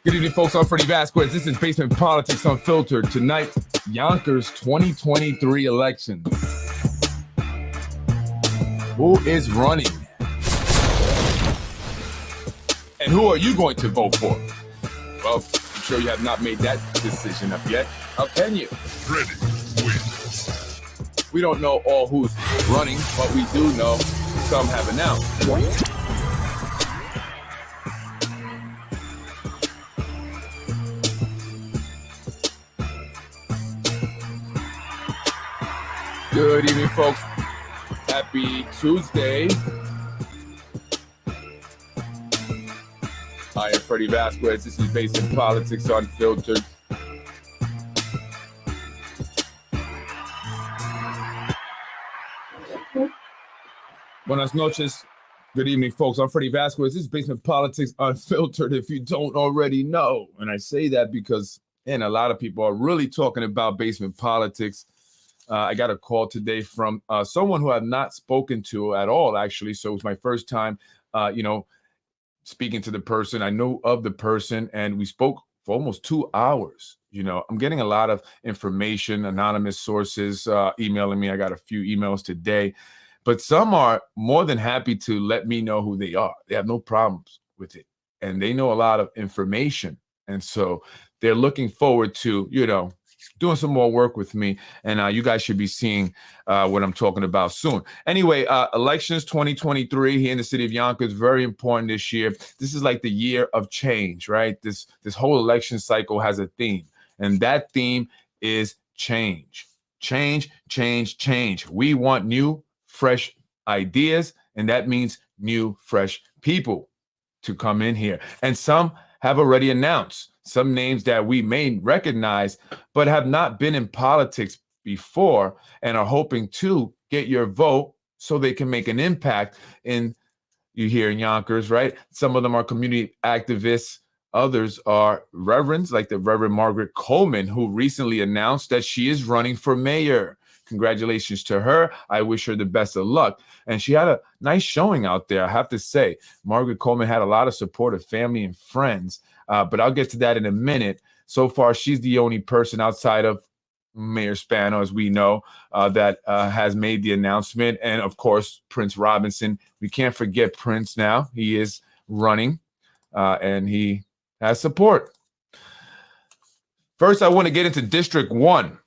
Good evening, folks. I'm Freddie Vasquez. This is Basement Politics Unfiltered. Tonight, Yonkers 2023 elections. Who is running? And who are you going to vote for? Well, I'm sure you have not made that decision up yet. How can you? Freddie wins. We don't know all who's running, but we do know some have announced. Good evening, folks. Happy Tuesday. I am Freddie Vasquez. This is Basement Politics Unfiltered. Buenas noches. Good evening, folks. I'm Freddie Vasquez. This is Basement Politics Unfiltered, if you don't already know. And I say that because, a lot of people are really talking about basement politics. I got a call today from someone who I've not spoken to at all, actually. So it was my first time, speaking to the person. I know of the person, and we spoke for almost 2 hours. I'm getting a lot of information, anonymous sources emailing me. I got a few emails today, but some are more than happy to let me know who they are. They have no problems with it, and they know a lot of information. And so they're looking forward to, doing some more work with me, and you guys should be seeing what I'm talking about soon. Anyway, elections 2023 here in the city of Yonkers, very important this year. This is like the year of change, right? This whole election cycle has a theme, and that theme is change. Change, change, change. We want new, fresh ideas, and that means new, fresh people to come in here. And some have already announced some names that we may recognize, but have not been in politics before and are hoping to get your vote so they can make an impact you hear in Yonkers, right? Some of them are community activists. Others are reverends, like the Reverend Margaret Coleman, who recently announced that she is running for mayor. Congratulations to her. I wish her the best of luck. And she had a nice showing out there, I have to say. Margaret Coleman had a lot of supportive family and friends, but I'll get to that in a minute. So far, she's the only person outside of Mayor Spano, as we know, that has made the announcement. And of course, Prince Robinson. We can't forget Prince now. He is running, and he has support. First, I want to get into District 1.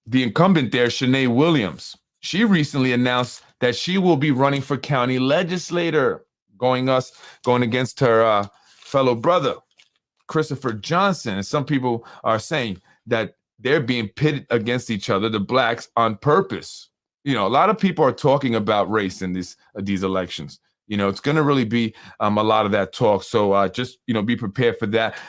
The incumbent there, Shanae Williams, she recently announced that she will be running for county legislator, going against her fellow brother, Christopher Johnson. And some people are saying that they're being pitted against each other, the blacks, on purpose. A lot of people are talking about race in these elections. It's going to really be a lot of that talk. So just, be prepared for that.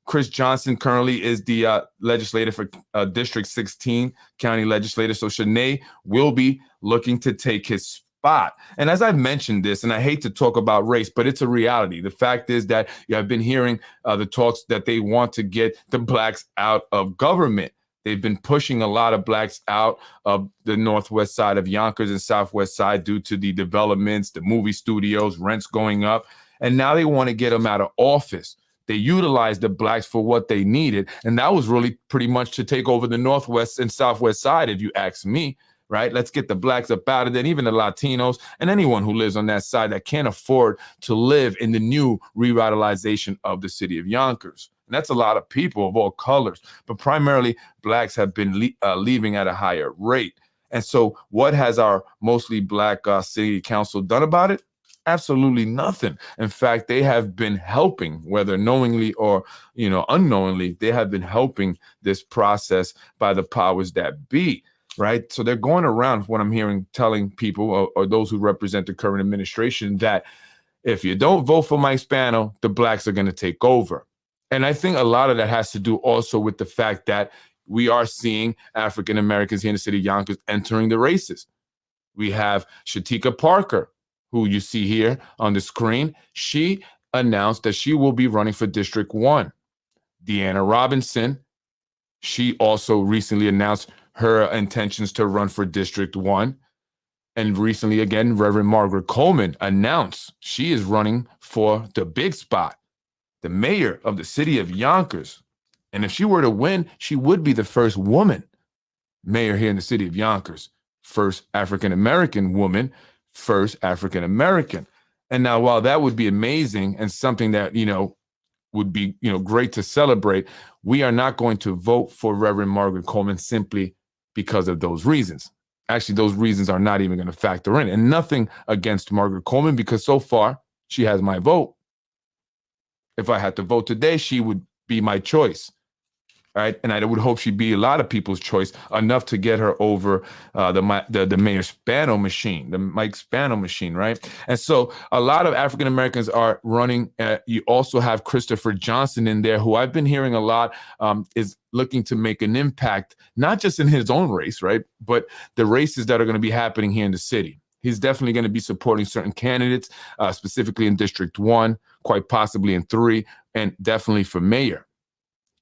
Chris Johnson currently is the legislator for District 16, county legislator. So Shanae will be looking to take his spot. And as I've mentioned this, and I hate to talk about race, but it's a reality. The fact is that I've been hearing the talks that they want to get the blacks out of government. They've been pushing a lot of blacks out of the northwest side of Yonkers and southwest side due to the developments, the movie studios, rents going up. And now they want to get them out of office. They utilized the blacks for what they needed. And that was really pretty much to take over the northwest and southwest side, if you ask me, right? Let's get the blacks up out of there, and even the Latinos and anyone who lives on that side that can't afford to live in the new revitalization of the city of Yonkers. And that's a lot of people of all colors, but primarily blacks have been leaving at a higher rate. And so what has our mostly black city council done about it? Absolutely nothing. In fact, they have been helping, whether knowingly or, unknowingly, they have been helping this process by the powers that be, right? So they're going around, what I'm hearing, telling people or those who represent the current administration that if you don't vote for Mike Spano, the blacks are going to take over. And I think a lot of that has to do also with the fact that we are seeing African Americans here in the city of Yonkers entering the races. We have Shatika Parker, who you see here on the screen. She announced that she will be running for District 1. Deanna Robinson, she also recently announced her intentions to run for District 1. And recently, again, Reverend Margaret Coleman announced she is running for the big spot, the mayor of the city of Yonkers. And if she were to win, she would be the first woman mayor here in the city of Yonkers, first African-American woman, first African-American. And now, while that would be amazing and something that, would be, great to celebrate, we are not going to vote for Reverend Margaret Coleman simply because of those reasons. Actually, those reasons are not even going to factor in. And nothing against Margaret Coleman, because so far she has my vote. If I had to vote today, she would be my choice. Right, and I would hope she'd be a lot of people's choice, enough to get her over the Mayor Spano machine, the Mike Spano machine, right? And so a lot of African Americans are running. You also have Christopher Johnson in there, who I've been hearing a lot is looking to make an impact, not just in his own race, right, but the races that are going to be happening here in the city. He's definitely going to be supporting certain candidates, specifically in District 1, quite possibly in 3, and definitely for mayor.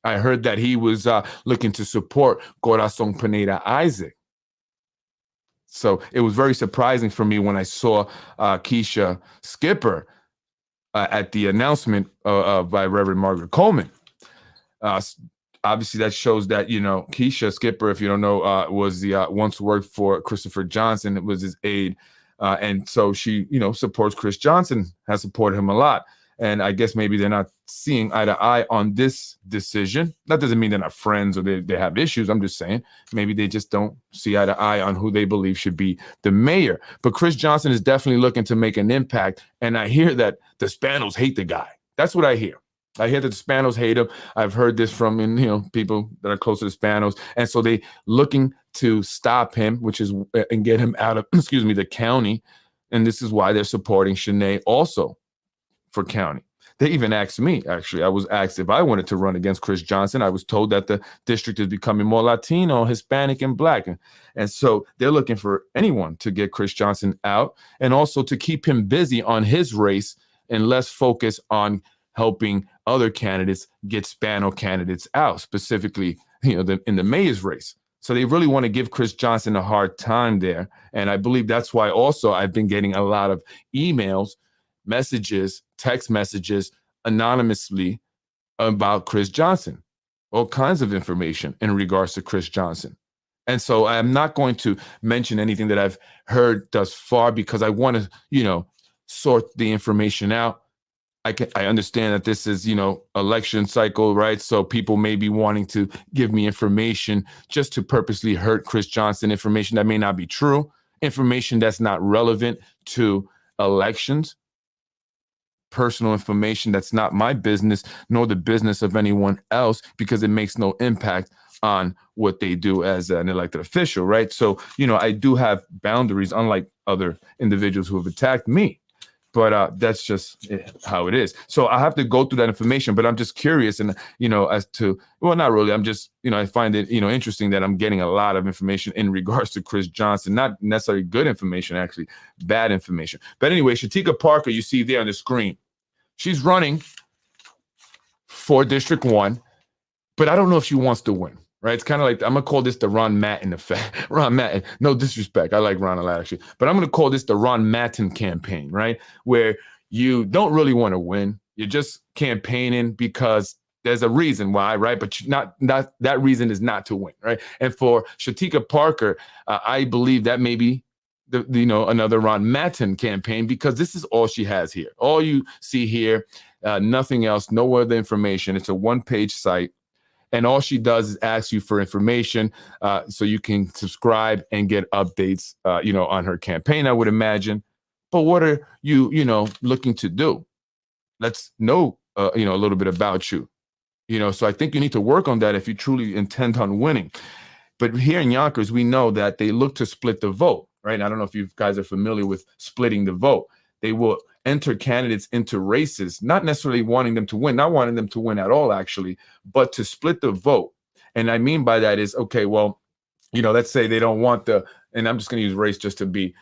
I heard that he was looking to support Corazon Pineda Isaac. So it was very surprising for me when I saw Keisha Skipper at the announcement by Reverend Margaret Coleman. Obviously, that shows that, Keisha Skipper, if you don't know, was the once worked for Christopher Johnson. It was his aide. And so she, supports Chris Johnson, has supported him a lot. And I guess maybe they're not seeing eye to eye on this decision. That doesn't mean they're not friends or they have issues. I'm just saying maybe they just don't see eye to eye on who they believe should be the mayor. But Chris Johnson is definitely looking to make an impact. And I hear that the Spanos hate the guy. That's what I hear. I hear that the Spanos hate him. I've heard this from people that are close to the Spanos. And so they looking to stop him, which is and get him out of, the county. And this is why they're supporting Shanae also for county. They even asked me, actually. I was asked if I wanted to run against Chris Johnson. I was told that the district is becoming more Latino, Hispanic, and Black. And so they're looking for anyone to get Chris Johnson out and also to keep him busy on his race and less focus on helping other candidates get Spano candidates out, specifically, in the mayor's race. So they really want to give Chris Johnson a hard time there. And I believe that's why also I've been getting a lot of emails, messages, text messages anonymously about Chris Johnson, all kinds of information in regards to Chris Johnson. And so I'm not going to mention anything that I've heard thus far because I want to, sort the information out. I understand that this is, election cycle, right? So people may be wanting to give me information just to purposely hurt Chris Johnson, information that may not be true, information that's not relevant to elections, personal information that's not my business nor the business of anyone else because it makes no impact on what they do as an elected official, right? So, I do have boundaries, unlike other individuals who have attacked me. But that's just how it is. So I have to go through that information, but I'm just curious and, as to, well, not really. I'm just, I find it, interesting that I'm getting a lot of information in regards to Chris Johnson, not necessarily good information, actually bad information. But anyway, Shatika Parker, you see there on the screen, she's running for District 1, but I don't know if she wants to win. Right, it's kind of like I'm gonna call this the Ron Matten effect. Ron Matten, no disrespect, I like Ron a lot actually, but I'm gonna call this the Ron Matten campaign, right? Where you don't really want to win, you're just campaigning because there's a reason why, right? But not that reason is not to win, right? And for Shatika Parker, I believe that may be another Ron Matten campaign because this is all she has here. All you see here, nothing else, no other information. It's a one-page site. And all she does is ask you for information so you can subscribe and get updates, on her campaign, I would imagine. But what are you, looking to do? Let's know, a little bit about you. So I think you need to work on that if you truly intend on winning. But here in Yonkers, we know that they look to split the vote, right? I don't know if you guys are familiar with splitting the vote. They will enter candidates into races, not necessarily wanting them to win, not wanting them to win at all, actually, but to split the vote. And I mean by that is, okay, well, let's say they don't want and I'm just going to use race just to be,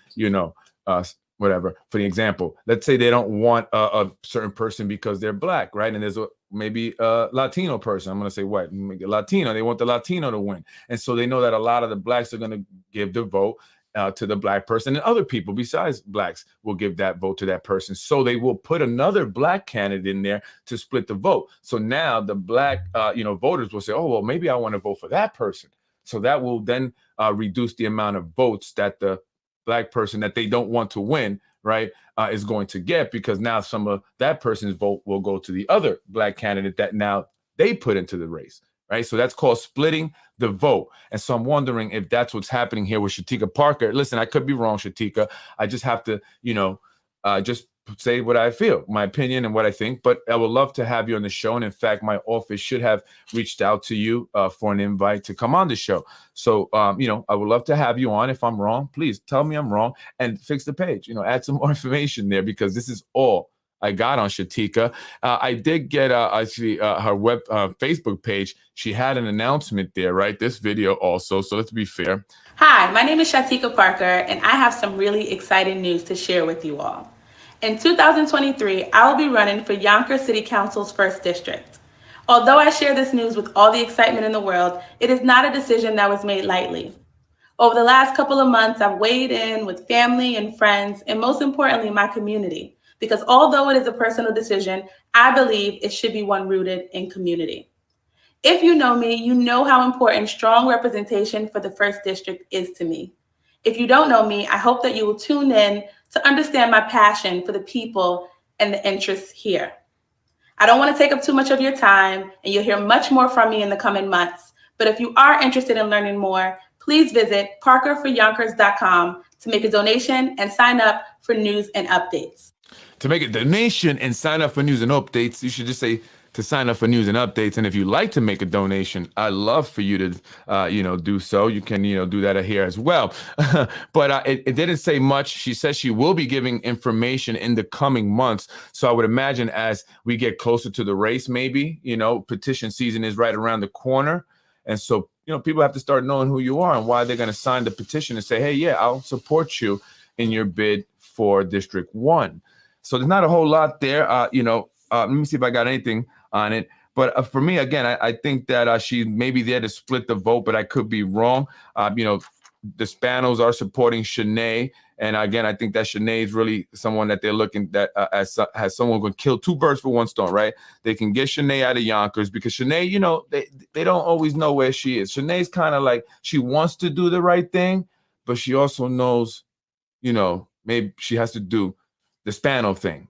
whatever, for the example. Let's say they don't want a certain person because they're Black, right? And there's maybe a Latino person. I'm going to say what? Latino. They want the Latino to win. And so they know that a lot of the Blacks are going to give the vote to the black person, and other people besides blacks will give that vote to that person. So they will put another black candidate in there to split the vote. So now the black, voters will say, oh, well, maybe I want to vote for that person. So that will then reduce the amount of votes that the black person that they don't want to win, right, is going to get, because now some of that person's vote will go to the other black candidate that now they put into the race, right? So that's called splitting the vote. And so I'm wondering if that's what's happening here with Shatika Parker. Listen, I could be wrong, Shatika. I just have to, just say what I feel, my opinion and what I think. But I would love to have you on the show. And in fact, my office should have reached out to you for an invite to come on the show. So, I would love to have you on. If I'm wrong, please tell me I'm wrong and fix the page, add some more information there, because this is all I got on Shatika. I did get actually her web Facebook page. She had an announcement there, right? This video also. So let's be fair. Hi, my name is Shatika Parker, and I have some really exciting news to share with you all. In 2023, I will be running for Yonkers City Council's 1st District. Although I share this news with all the excitement in the world, it is not a decision that was made lightly. Over the last couple of months, I've weighed in with family and friends, and most importantly, my community. Because although it is a personal decision, I believe it should be one rooted in community. If you know me, you know how important strong representation for the 1st District is to me. If you don't know me, I hope that you will tune in to understand my passion for the people and the interests here. I don't want to take up too much of your time, and you'll hear much more from me in the coming months. But if you are interested in learning more, please visit parkerforyonkers.com to make a donation and sign up for news and updates. To make a donation and sign up for news and updates, you should just say to sign up for news and updates. And if you like to make a donation, I'd love for you to, do so. You can, do that here as well. But it didn't say much. She says she will be giving information in the coming months. So I would imagine as we get closer to the race, maybe, petition season is right around the corner. And so, people have to start knowing who you are and why they're going to sign the petition and say, hey, yeah, I'll support you in your bid for District 1. So there's not a whole lot there. Let me see if I got anything on it. But for me, again, I think that she may be there to split the vote, but I could be wrong. The Spanos are supporting Shanae. And again, I think that Shanae is really someone that they're looking at as someone who can kill two birds with one stone, right? They can get Shanae out of Yonkers because Shanae, they don't always know where she is. Shanae's kind of like, she wants to do the right thing, but she also knows, maybe she has to do the Spano thing.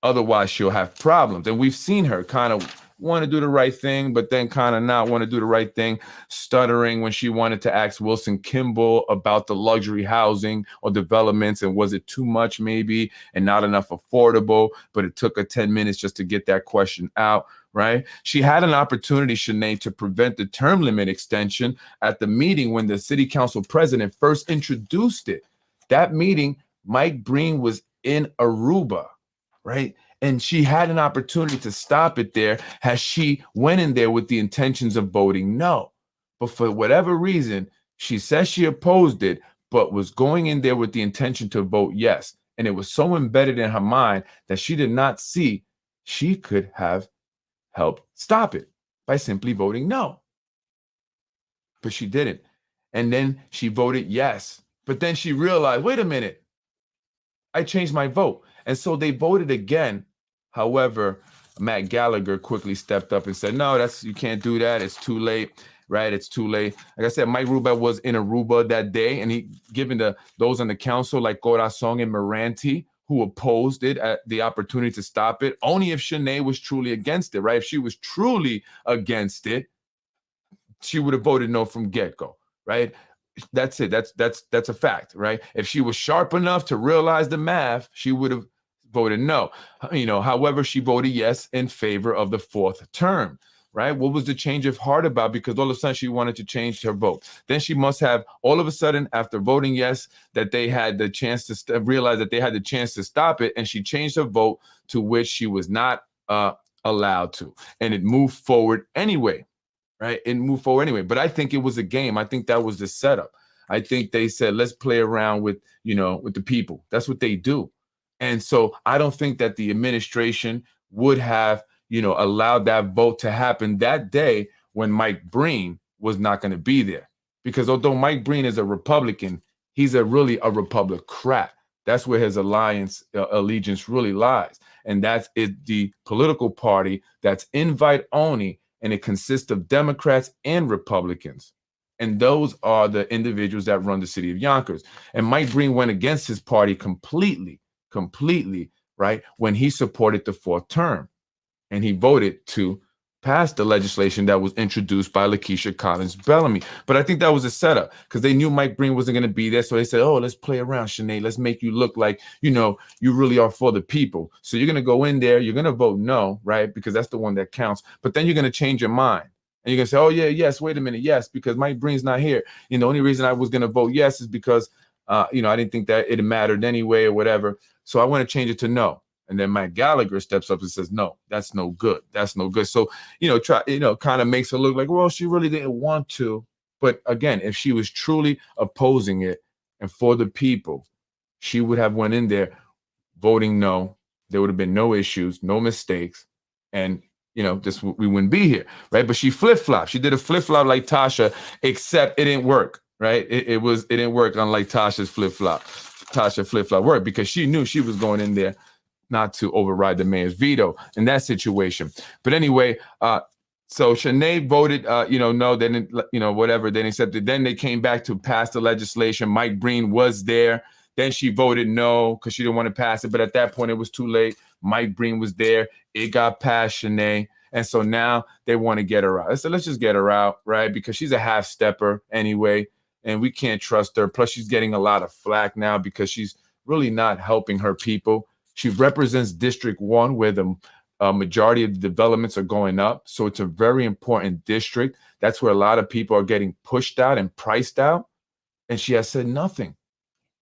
Otherwise, she'll have problems. And we've seen her kind of want to do the right thing, but then kind of not want to do the right thing, stuttering when she wanted to ask Wilson Kimball about the luxury housing or developments, and was it too much maybe and not enough affordable, but it took her 10 minutes just to get that question out, right? She had an opportunity, Shanae, to prevent the term limit extension at the meeting when the city council president first introduced it. That meeting, Mike Breen was in Aruba, right? And she had an opportunity to stop it there as she went in there with the intentions of voting no. But for whatever reason, she says she opposed it, but was going in there with the intention to vote yes. And it was so embedded in her mind that she did not see she could have helped stop it by simply voting no. But she didn't. And then she voted yes. But then she realized, wait a minute, I changed my vote. And so they voted again. However, Matt Gallagher quickly stepped up and said, no, you can't do that. It's too late, right? It's too late. Like I said, Mike Rubio was in Aruba that day, and he given those on the council like Corazon and Moranti, who opposed it, at the opportunity to stop it, only if Shanae was truly against it, right? If she was truly against it, she would have voted no from get-go, right? That's it. That's a fact, right? If she was sharp enough to realize the math, she would have voted no. However, she voted yes in favor of the 4th term, right? What was the change of heart about? Because all of a sudden she wanted to change her vote. Then she must have all of a sudden, after voting yes, that they had the chance to realize that they had the chance to stop it, and she changed her vote to which she was not allowed to, and it moved forward anyway. Right, and move forward anyway. But I think it was a game. I think that was the setup. I think they said, let's play around with the people. That's what they do. And so I don't think that the administration would have, allowed that vote to happen that day when Mike Breen was not going to be there. Because although Mike Breen is a Republican, he's really a Republican. That's where his allegiance really lies. And that's the political party that's invite only, and it consists of Democrats and Republicans. And those are the individuals that run the city of Yonkers. And Mike Breen went against his party completely, right, when he supported the fourth term. And he voted to pass the legislation that was introduced by Lakeisha Collins Bellamy. But I think that was a setup because they knew Mike Breen wasn't going to be there. So they said, oh, let's play around, Sinead. Let's make you look like, you really are for the people. So you're going to go in there. You're going to vote no, right? Because that's the one that counts. But then you're going to change your mind. And you're going to say, oh, yeah, yes, wait a minute. Yes, because Mike Breen's not here. The only reason I was going to vote yes is because, I didn't think that it mattered anyway or whatever. So I want to change it to no. And then Matt Gallagher steps up and says, no, that's no good. That's no good. So, kind of makes it look like, well, she really didn't want to. But again, if she was truly opposing it and for the people, she would have went in there voting no. There would have been no issues, no mistakes. And, we wouldn't be here, right? But she flip-flopped. She did a flip-flop like Tasha, except it didn't work, right? It didn't work unlike Tasha's flip-flop. Tasha flip-flop worked because she knew she was going in there not to override the mayor's veto in that situation. But anyway, so Sinead voted, no, then, whatever, then accepted. Then they came back to pass the legislation. Mike Breen was there. Then she voted no because she didn't want to pass it. But at that point, it was too late. Mike Breen was there. It got past Sinead. And so now they want to get her out. I said, let's just get her out, right? Because she's a half stepper anyway, and we can't trust her. Plus, she's getting a lot of flack now because she's really not helping her people. She represents District 1, where the majority of the developments are going up. So it's a very important district. That's where a lot of people are getting pushed out and priced out. And she has said nothing,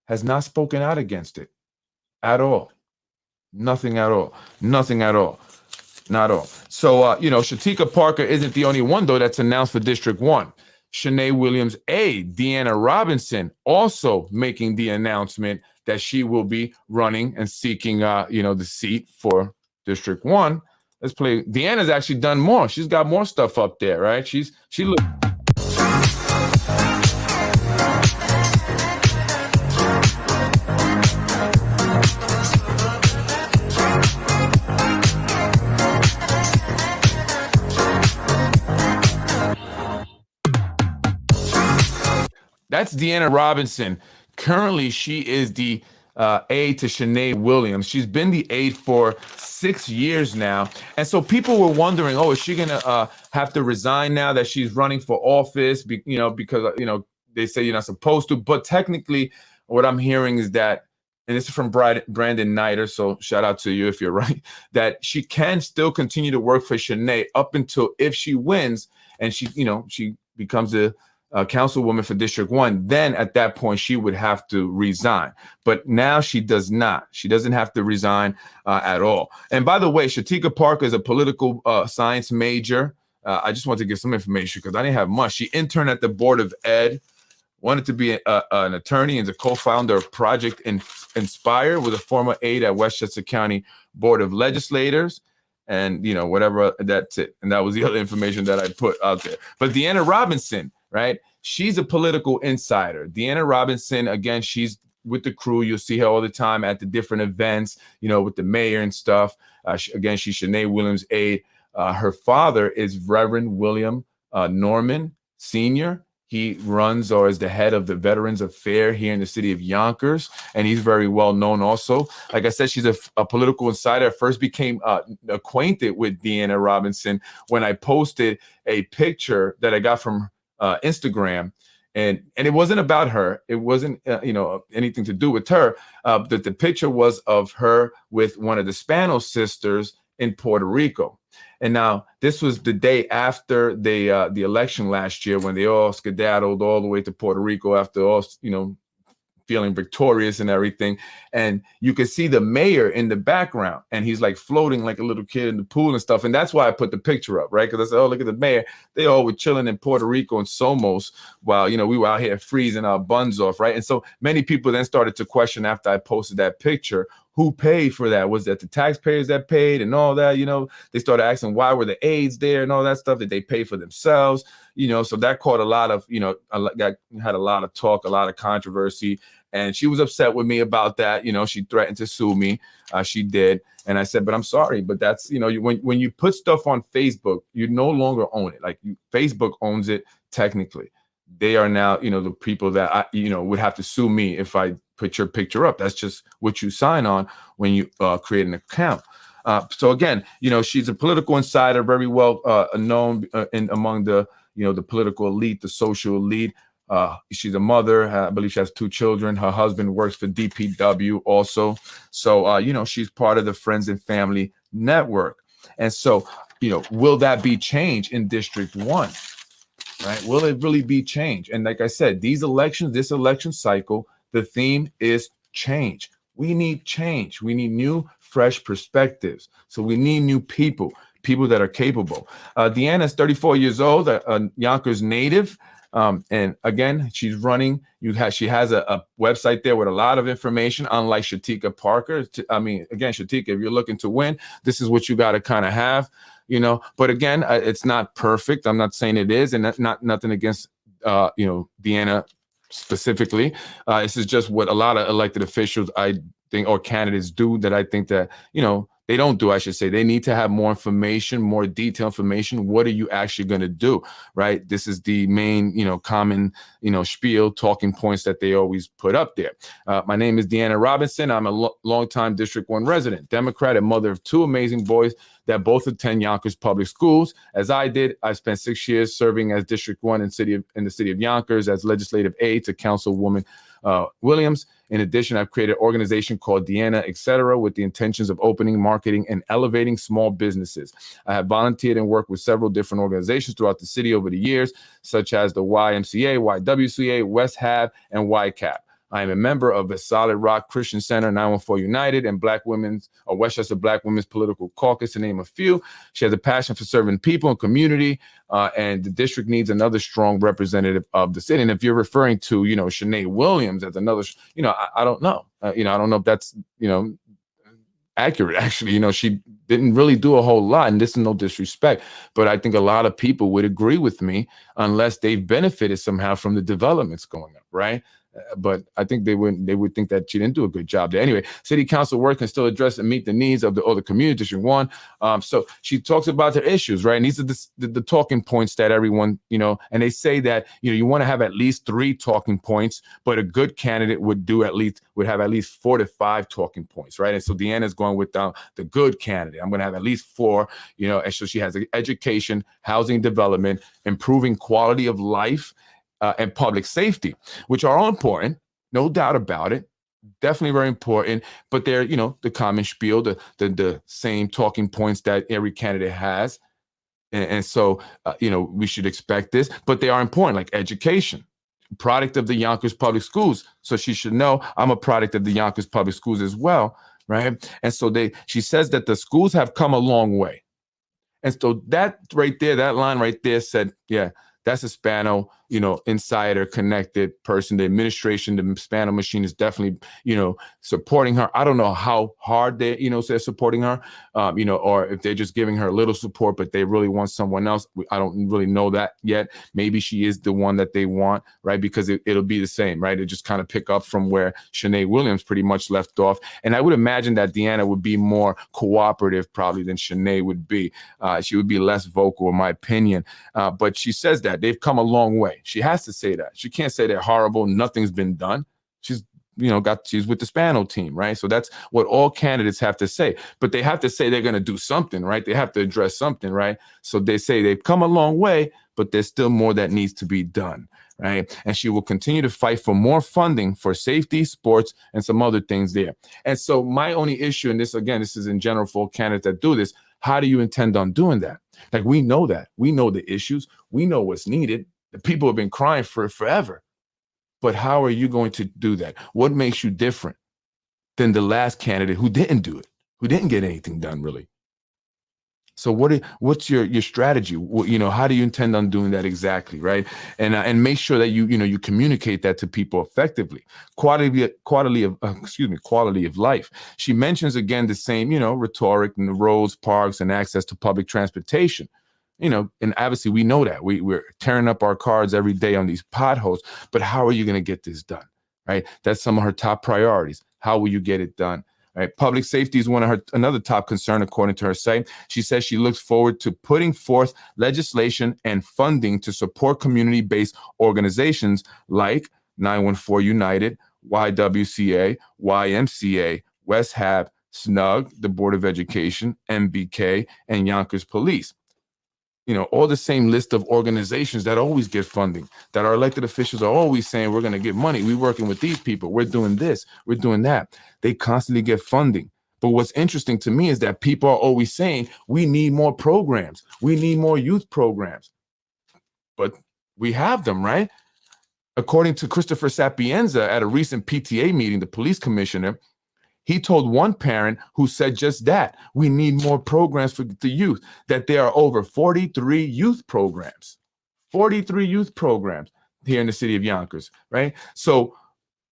has not spoken out against it at all. Nothing at all. Nothing at all. Not all. So, Shatika Parker isn't the only one, though, that's announced for District 1. Shanae Williams Deanna Robinson also making the announcement that she will be running and seeking, the seat for District 1. Let's play. Deanna's actually done more. She's got more stuff up there, right? She looked. That's Deanna Robinson. Currently, she is the aide to Shanae Williams. She's been the aide for 6 years now. And so people were wondering, is she going to have to resign now that she's running for office? Because, they say you're not supposed to. But technically, what I'm hearing is that, and this is from Brandon Nider, so shout out to you if you're right, that she can still continue to work for Shanae up until if she wins and she becomes a councilwoman for District 1, then at that point she would have to resign. But now she does not. She doesn't have to resign at all. And by the way, Shatika Parker is a political science major. I just want to give some information because I didn't have much. She interned at the Board of Ed, wanted to be an attorney, and the co-founder of Project Inspire, was a former aide at Westchester County Board of Legislators. And, whatever, that's it. And that was the other information that I put out there. But Deanna Robinson, right? She's a political insider. Deanna Robinson, again, she's with the crew. You'll see her all the time at the different events, with the mayor and stuff. Again, she's Shanae Williams' aide. Her father is Reverend William Norman Sr. He runs or is the head of the Veterans Affairs here in the city of Yonkers, and he's very well known also. Like I said, she's a political insider. I first became acquainted with Deanna Robinson when I posted a picture that I got from Instagram, and it wasn't about her. It wasn't anything to do with her. But the picture was of her with one of the Spanos sisters in Puerto Rico. And now this was the day after the election last year, when they all skedaddled all the way to Puerto Rico after all, feeling victorious and everything. And you could see the mayor in the background, and he's like floating like a little kid in the pool and stuff. And that's why I put the picture up, right? Because I said, oh, look at the mayor. They all were chilling in Puerto Rico and Somos while, we were out here freezing our buns off, right? And so many people then started to question after I posted that picture, who paid for that? Was that the taxpayers that paid and all that? They started asking why were the aides there and all that stuff. Did they pay for themselves? So that caught a lot of, had a lot of talk, a lot of controversy. And she was upset with me about that. She threatened to sue me. She did. And I said, but I'm sorry, but that's, when you put stuff on Facebook, you no longer own it. Like Facebook owns it technically. They are now, the people that would have to sue me if I put your picture up. That's just what you sign on when you create an account. So again, she's a political insider, very well known among the, the political elite, the social elite. She's a mother. I believe she has 2 children. Her husband works for DPW also. So, she's part of the Friends and Family Network. And so, will that be change in District 1? Right? Will it really be change? And like I said, this election cycle, the theme is change. We need change. We need new, fresh perspectives. So we need new people that are capable. Deanna is 34 years old, a Yonkers native. And again, she's running. She has a website there with a lot of information, unlike Shatika Parker. Again, Shatika, if you're looking to win, this is what you got to kind of have, But again, it's not perfect. I'm not saying it is, and nothing against, Deanna specifically. This is just what a lot of elected officials, I think, or candidates do that I think that, they don't do, I should say. They need to have more information, more detailed information. What are you actually going to do, right? This is the main, common, spiel, talking points that they always put up there. My name is Deanna Robinson. I'm a longtime District 1 resident, Democrat, and mother of 2 amazing boys that both attend Yonkers Public Schools. As I did, I spent 6 years serving as District 1 in the city of Yonkers as legislative aide to Councilwoman Williams. In addition, I've created an organization called Deanna Etc. with the intentions of opening, marketing, and elevating small businesses. I have volunteered and worked with several different organizations throughout the city over the years, such as the YMCA, YWCA, West Hab, and YCAP. I am a member of the Solid Rock Christian Center, 914 United, and Westchester Black Women's Political Caucus, to name a few. She has a passion for serving people and community, and the district needs another strong representative of the city. And if you're referring to, Shanae Williams as another, I don't know. I don't know if that's, accurate, actually. She didn't really do a whole lot, and this is no disrespect, but I think a lot of people would agree with me unless they've benefited somehow from the developments going up, right? But I think they would think that she didn't do a good job there. Anyway, city council work can still address and meet the needs of the community, District 1. So she talks about the issues, right? And these are the talking points that everyone, and they say that, you want to have at least 3 talking points, but a good candidate would have at least 4 to 5 talking points, right? And so Deanna's going with the good candidate. I'm going to have at least 4, and so she has education, housing development, improving quality of life, and public safety, which are all important, no doubt about it, definitely very important. But they're, the common spiel, the same talking points that every candidate has, and so we should expect this. But they are important, like education, product of the Yonkers Public Schools. So she should know I'm a product of the Yonkers Public Schools as well, right? And so she says that the schools have come a long way, and so that right there, that line right there said, yeah. That's a Spano, insider connected person. The administration, the Spano machine is definitely, supporting her. I don't know how hard they're supporting her, or if they're just giving her a little support, but they really want someone else. I don't really know that yet. Maybe she is the one that they want, right? Because it'll be the same, right? It just kind of pick up from where Shanae Williams pretty much left off. And I would imagine that Deanna would be more cooperative probably than Shanae would be. She would be less vocal, in my opinion. But she says that they've come a long way. She has to say that. She can't say they're horrible. Nothing's been done. She's with the Spano team, right? So that's what all candidates have to say. But they have to say they're going to do something, right? They have to address something, right? So they say they've come a long way, but there's still more that needs to be done, right? And she will continue to fight for more funding for safety, sports, and some other things there. And so my only issue, and this is in general for candidates that do this, how do you intend on doing that? Like, we know that. We know the issues. We know what's needed. The people have been crying for it forever. But how are you going to do that? What makes you different than the last candidate who didn't do it, who didn't get anything done, really? So what's your strategy? How do you intend on doing that exactly, right? And make sure that you communicate that to people effectively. Quality of life. She mentions again the same, rhetoric and the roads, parks, and access to public transportation. And obviously we know that we're tearing up our cars every day on these potholes. But how are you going to get this done, right? That's some of her top priorities. How will you get it done? Right. Public safety is another top concern, according to her site. She says she looks forward to putting forth legislation and funding to support community-based organizations like 914 United, YWCA, YMCA, West Hab, SNUG, the Board of Education, MBK, and Yonkers Police. All the same list of organizations that always get funding, that our elected officials are always saying, we're going to get money. We're working with these people. We're doing this. We're doing that. They constantly get funding. But what's interesting to me is that people are always saying, we need more programs. We need more youth programs. But we have them, right? According to Christopher Sapienza at a recent PTA meeting, the police commissioner, he told one parent who said just that, we need more programs for the youth, that there are over 43 youth programs, 43 youth programs here in the city of Yonkers, right? So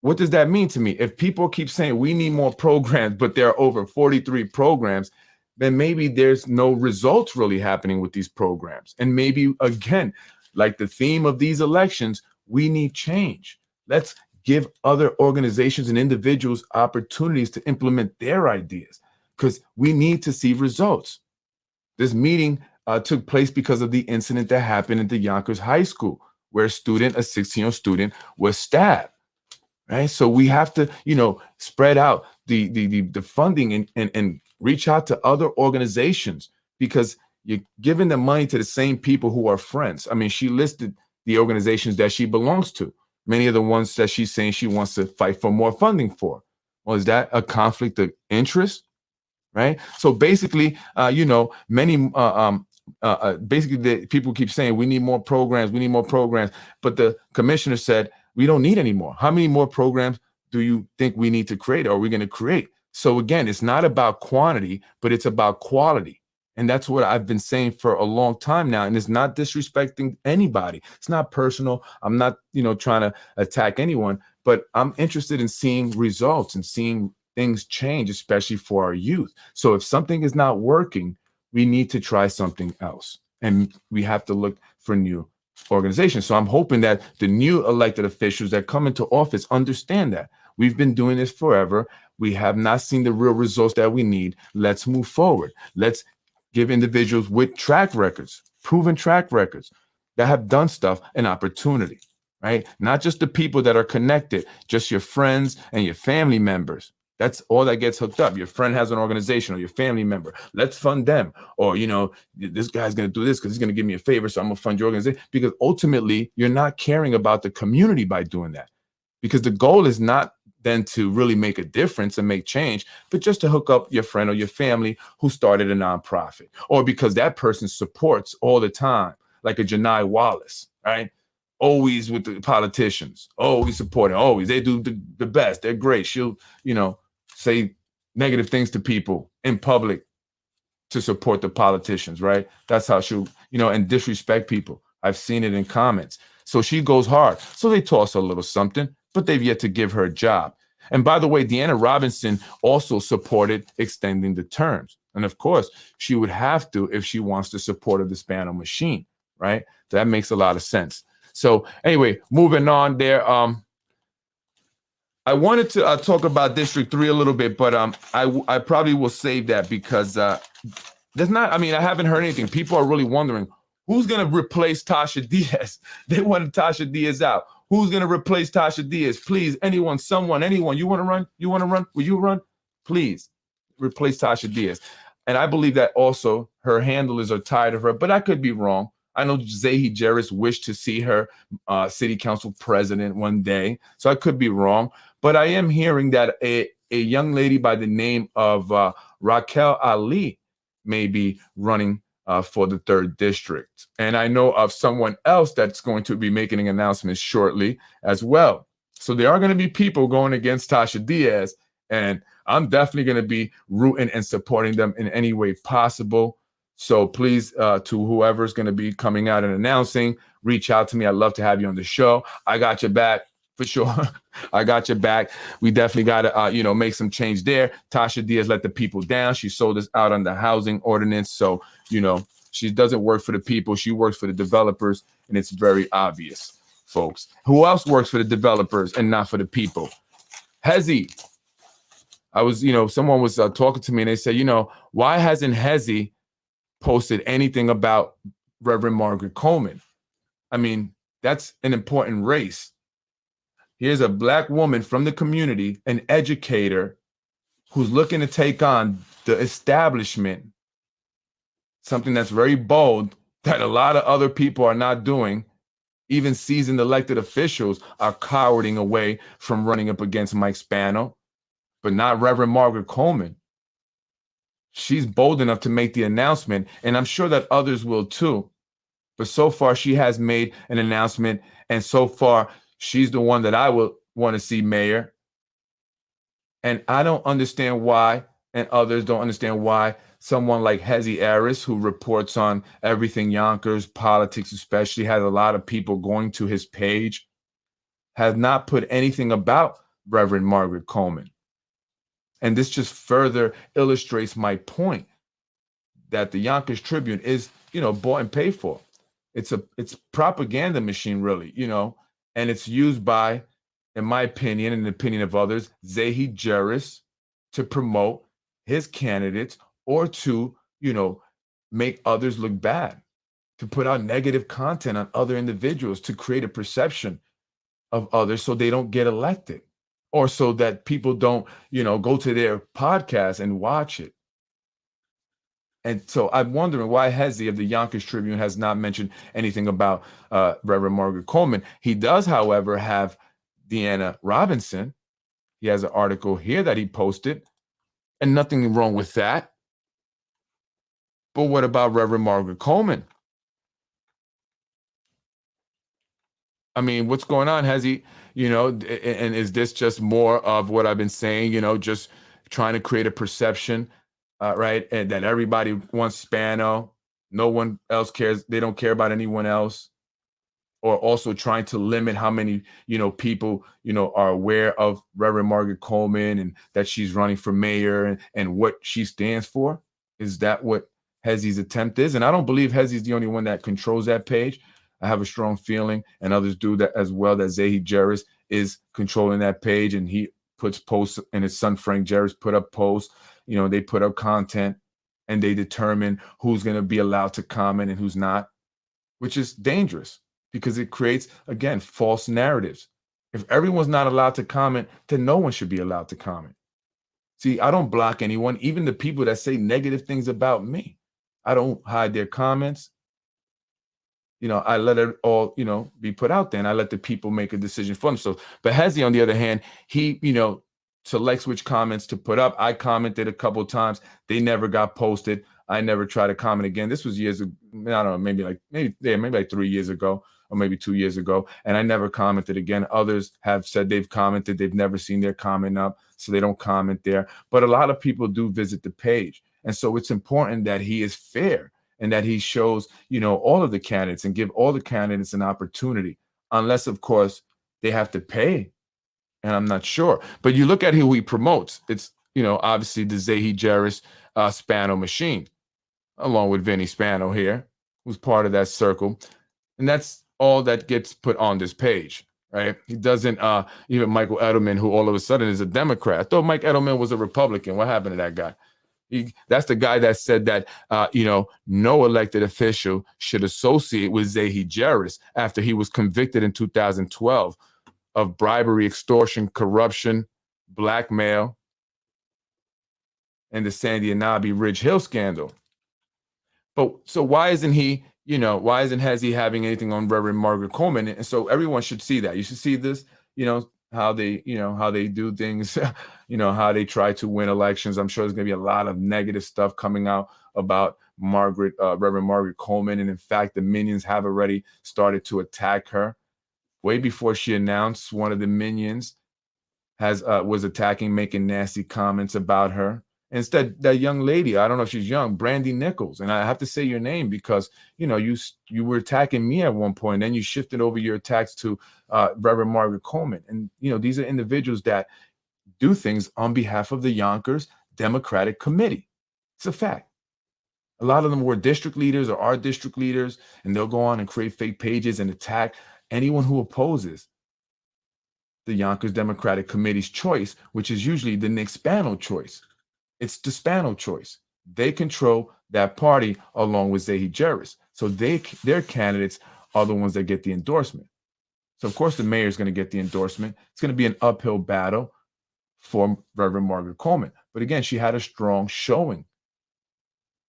what does that mean to me? If people keep saying we need more programs, but there are over 43 programs, then maybe there's no results really happening with these programs. And maybe, again, like the theme of these elections, we need change. Let's give other organizations and individuals opportunities to implement their ideas, because we need to see results. This meeting took place because of the incident that happened at the Yonkers High School, where a 16-year-old student was stabbed. Right. So we have to, spread out the funding and reach out to other organizations, because you're giving the money to the same people who are friends. I mean, she listed the organizations that she belongs to. Many of the ones that she's saying she wants to fight for more funding for. Well, is that a conflict of interest? Right. So basically, basically the people keep saying we need more programs. We need more programs. But the commissioner said, we don't need any more. How many more programs do you think we need to create? Or are we going to create? So again, it's not about quantity, but it's about quality. And that's what I've been saying for a long time now. And it's not disrespecting anybody. It's not personal. I'm not, trying to attack anyone, but I'm interested in seeing results and seeing things change, especially for our youth. So if something is not working, we need to try something else. And we have to look for new organizations. So I'm hoping that the new elected officials that come into office understand that. We've been doing this forever. We have not seen the real results that we need. Let's move forward. Let's give individuals with track records, proven track records, that have done stuff an opportunity, right? Not just the people that are connected, just your friends and your family members. That's all that gets hooked up. Your friend has an organization or your family member. Let's fund them. Or, this guy's going to do this because he's going to give me a favor, so I'm going to fund your organization. Because ultimately, you're not caring about the community by doing that. Because the goal is not then to really make a difference and make change, but just to hook up your friend or your family who started a nonprofit, or because that person supports all the time, like a Janai Wallace, right? Always with the politicians, always supporting, always. They do the best. They're great. She'll, say negative things to people in public to support the politicians, right? That's how she'll, and disrespect people. I've seen it in comments. So she goes hard. So they toss a little something, but they've yet to give her a job. And by the way, Deanna Robinson also supported extending the terms. And of course, she would have to if she wants the support of the Spano machine, right? That makes a lot of sense. So anyway, moving on there. I wanted to talk about District 3 a little bit, but I probably will save that because there's not, I haven't heard anything. People are really wondering who's going to replace Tasha Diaz. They wanted Tasha Diaz out. Who's going to replace Tasha Diaz? Please, anyone, someone, anyone. You want to run? You want to run? Will you run? Please replace Tasha Diaz. And I believe that also her handlers are tired of her, but I could be wrong. I know Zahi Jerris wished to see her city council president one day, so I could be wrong. But I am hearing that a young lady by the name of Raquel Ali may be running for the 3rd district. And I know of someone else that's going to be making an announcement shortly as well. So there are going to be people going against Tasha Diaz, and I'm definitely going to be rooting and supporting them in any way possible. So please, to whoever's going to be coming out and announcing, reach out to me. I'd love to have you on the show. I got your back for sure. I got your back. We definitely got to, make some change there. Tasha Diaz let the people down. She sold us out on the housing ordinance. So, she doesn't work for the people. She works for the developers. And it's very obvious, folks. Who else works for the developers and not for the people? Hezi. I was, someone was talking to me and they said, why hasn't Hezi posted anything about Reverend Margaret Coleman? I mean, that's an important race. Here's a Black woman from the community, an educator who's looking to take on the establishment, something that's very bold that a lot of other people are not doing. Even seasoned elected officials are cowarding away from running up against Mike Spano, but not Reverend Margaret Coleman. She's bold enough to make the announcement, and I'm sure that others will too. But so far, she has made an announcement, and so far, she's the one that I would want to see mayor. And I don't understand why, and others don't understand why, someone like Hezi Aris, who reports on everything Yonkers, politics especially, has a lot of people going to his page, has not put anything about Reverend Margaret Coleman. And this just further illustrates my point that the Yonkers Tribune is, bought and paid for. It's propaganda machine, really, and it's used by, in my opinion, and the opinion of others, Zahi Jeris, to promote his candidates or to, make others look bad, to put out negative content on other individuals, to create a perception of others so they don't get elected, or so that people don't, go to their podcast and watch it. And so I'm wondering why Hezi of the Yonkers Tribune has not mentioned anything about Reverend Margaret Coleman. He does, however, have Deanna Robinson. He has an article here that he posted, and nothing wrong with that. But what about Reverend Margaret Coleman? I mean, what's going on, Hezi? And is this just more of what I've been saying, just trying to create a perception, right? And that everybody wants Spano. No one else cares. They don't care about anyone else. Or also trying to limit how many, people, are aware of Reverend Margaret Coleman and that she's running for mayor and what she stands for. Is that what Hezi's attempt is? And I don't believe Hezi's the only one that controls that page. I have a strong feeling, and others do that as well, that Zahi Jeris is controlling that page, and he puts posts, and his son Frank Jeris put up posts. They put up content, and they determine who's going to be allowed to comment and who's not, which is dangerous because it creates, again, false narratives. If everyone's not allowed to comment, then no one should be allowed to comment. See, I don't block anyone, even the people that say negative things about me. I don't hide their comments. I let it all, be put out there, and I let the people make a decision for themselves. But Hezi, on the other hand, he, selects which comments to put up. I commented a couple of times. They never got posted. I never tried to comment again. This was years ago. I don't know, maybe like 3 years ago or maybe 2 years ago. And I never commented again. Others have said they've commented. They've never seen their comment up, so they don't comment there. But a lot of people do visit the page. And so it's important that he is fair and that he shows, all of the candidates and give all the candidates an opportunity, unless, of course, they have to pay. And I'm not sure. But you look at who he promotes. It's, obviously the Zahi Jeris Spano machine, along with Vinny Spano here, who's part of that circle. And that's all that gets put on this page, right? He doesn't, even Michael Edelman, who all of a sudden is a Democrat. I thought Mike Edelman was a Republican. What happened to that guy? That's the guy that said that, no elected official should associate with Zahi Jeris after he was convicted in 2012 of bribery, extortion, corruption, blackmail, and the Sandy Anabi Ridge Hill scandal. But so why isn't he, why isn't Hezi having anything on Reverend Margaret Coleman? And so everyone should see that. You should see this, how they do things, how they try to win elections. I'm sure there's going to be a lot of negative stuff coming out about Reverend Margaret Coleman. And in fact, the minions have already started to attack her. Way before she announced, one of the minions was attacking, making nasty comments about her. Instead, that young lady, I don't know if she's young, Brandy Nichols, and I have to say your name because you were attacking me at one point, and then you shifted over your attacks to Reverend Margaret Coleman, and these are individuals that do things on behalf of the Yonkers Democratic Committee. It's a fact. A lot of them were district leaders or are district leaders, and they'll go on and create fake pages and attack anyone who opposes the Yonkers Democratic Committee's choice, which is usually the Nick Spano choice. It's the Spano choice. They control that party along with Zahi Jeris. So their candidates are the ones that get the endorsement. So of course the mayor is going to get the endorsement. It's going to be an uphill battle for Reverend Margaret Coleman. But again, she had a strong showing.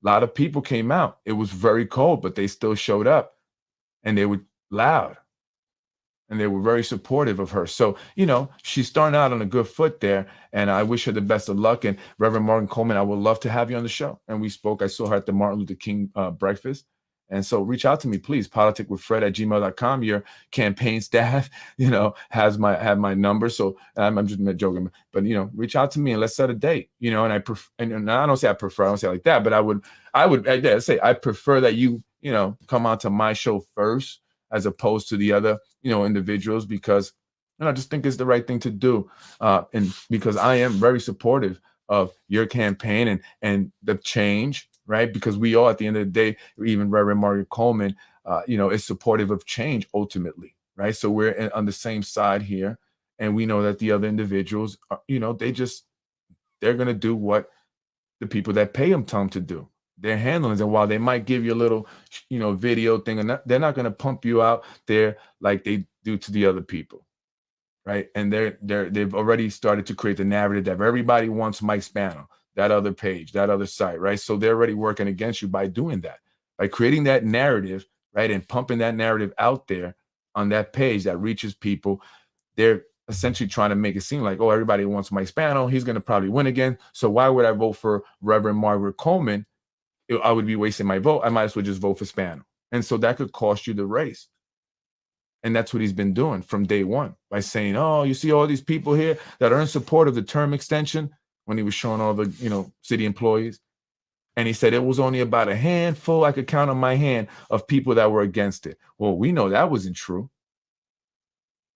A lot of people came out. It was very cold, but they still showed up, and they were loud, and they were very supportive of her. So, she's starting out on a good foot there, and I wish her the best of luck. And Reverend Margaret Coleman, I would love to have you on the show. And we spoke. I saw her at the Martin Luther King breakfast. And so reach out to me, please. politicwithfred@gmail.com. Your campaign staff, have my number. So I'm just joking, but reach out to me and let's set a date. And I don't say I prefer, I don't say it like that, but I'd say I prefer that you come onto my show first as opposed to the other individuals, because I just think it's the right thing to do, and because I am very supportive of your campaign and the change. Right, because we all, at the end of the day, even Reverend Margaret Coleman, is supportive of change ultimately, right? So we're on the same side here, and we know that the other individuals, they're going to do what the people that pay them tell them to do. They're handling it, and while they might give you a little, video thing, and they're not going to pump you out there like they do to the other people, right? And they've already started to create the narrative that everybody wants Mike Spano, that other page, that other site, right? So they're already working against you by doing that, by creating that narrative, right? And pumping that narrative out there on that page that reaches people. They're essentially trying to make it seem like, oh, everybody wants Mike Spano. He's going to probably win again. So why would I vote for Reverend Margaret Coleman? I would be wasting my vote. I might as well just vote for Spano. And so that could cost you the race. And that's what he's been doing from day one, by saying, oh, you see all these people here that are in support of the term extension, when he was showing all the, city employees. And he said it was only about a handful, I could count on my hand, of people that were against it. Well, we know that wasn't true.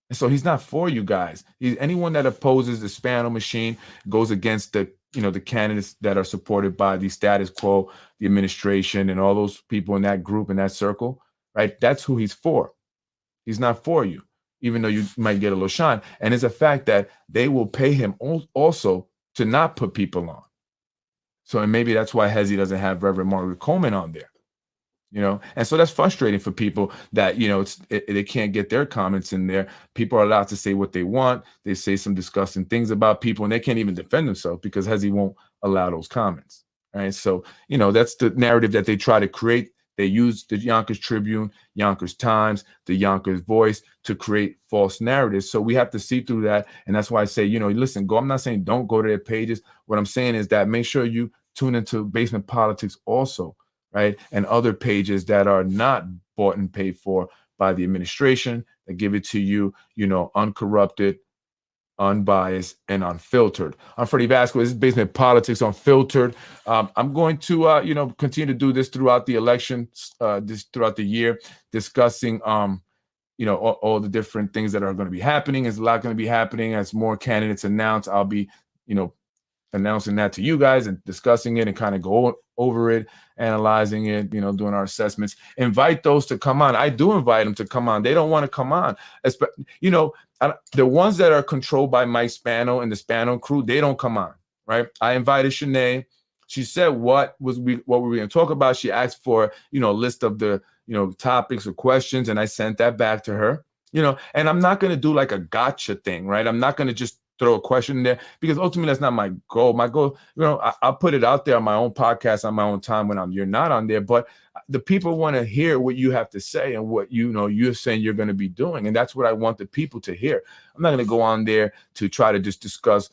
And so he's not for you guys. Anyone that opposes the Spano machine, goes against the candidates that are supported by the status quo, the administration, and all those people in that group, in that circle, right? That's who he's for. He's not for you, even though you might get a little shine. And it's a fact that they will pay him also to not put people on. So, and maybe that's why Hezi doesn't have Reverend Margaret Coleman on there, and so that's frustrating for people that, they can't get their comments in there. People are allowed to say what they want. They say some disgusting things about people, and they can't even defend themselves because Hezi won't allow those comments. Right. So, that's the narrative that they try to create. They use the Yonkers Tribune, Yonkers Times, the Yonkers Voice to create false narratives. So we have to see through that. And that's why I say, listen, I'm not saying don't go to their pages. What I'm saying is that make sure you tune into Basement Politics also, right? And other pages that are not bought and paid for by the administration, that give it to you, uncorrupted, unbiased, and unfiltered. I'm Freddie Vasquez. This is Basement Politics Unfiltered. I'm going to, continue to do this throughout the election, throughout the year, discussing, all the different things that are going to be happening. There's a lot going to be happening as more candidates announce. I'll be, announcing that to you guys and discussing it and kind of go over it, analyzing it, doing our assessments. Invite those to come on. I do invite them to come on. They don't want to come on. The ones that are controlled by Mike Spano and the Spano crew, they don't come on, right? I invited Shanae. She said what were we going to talk about? She asked for, a list of the, topics or questions, and I sent that back to her, and I'm not going to do like a gotcha thing, right? I'm not going to just throw a question in there, because ultimately that's not my goal. My goal, I'll put it out there on my own podcast on my own time when you're not on there, but the people want to hear what you have to say and what you're saying you're going to be doing, and that's what I want the people to hear. I'm not going to go on there to try to just discuss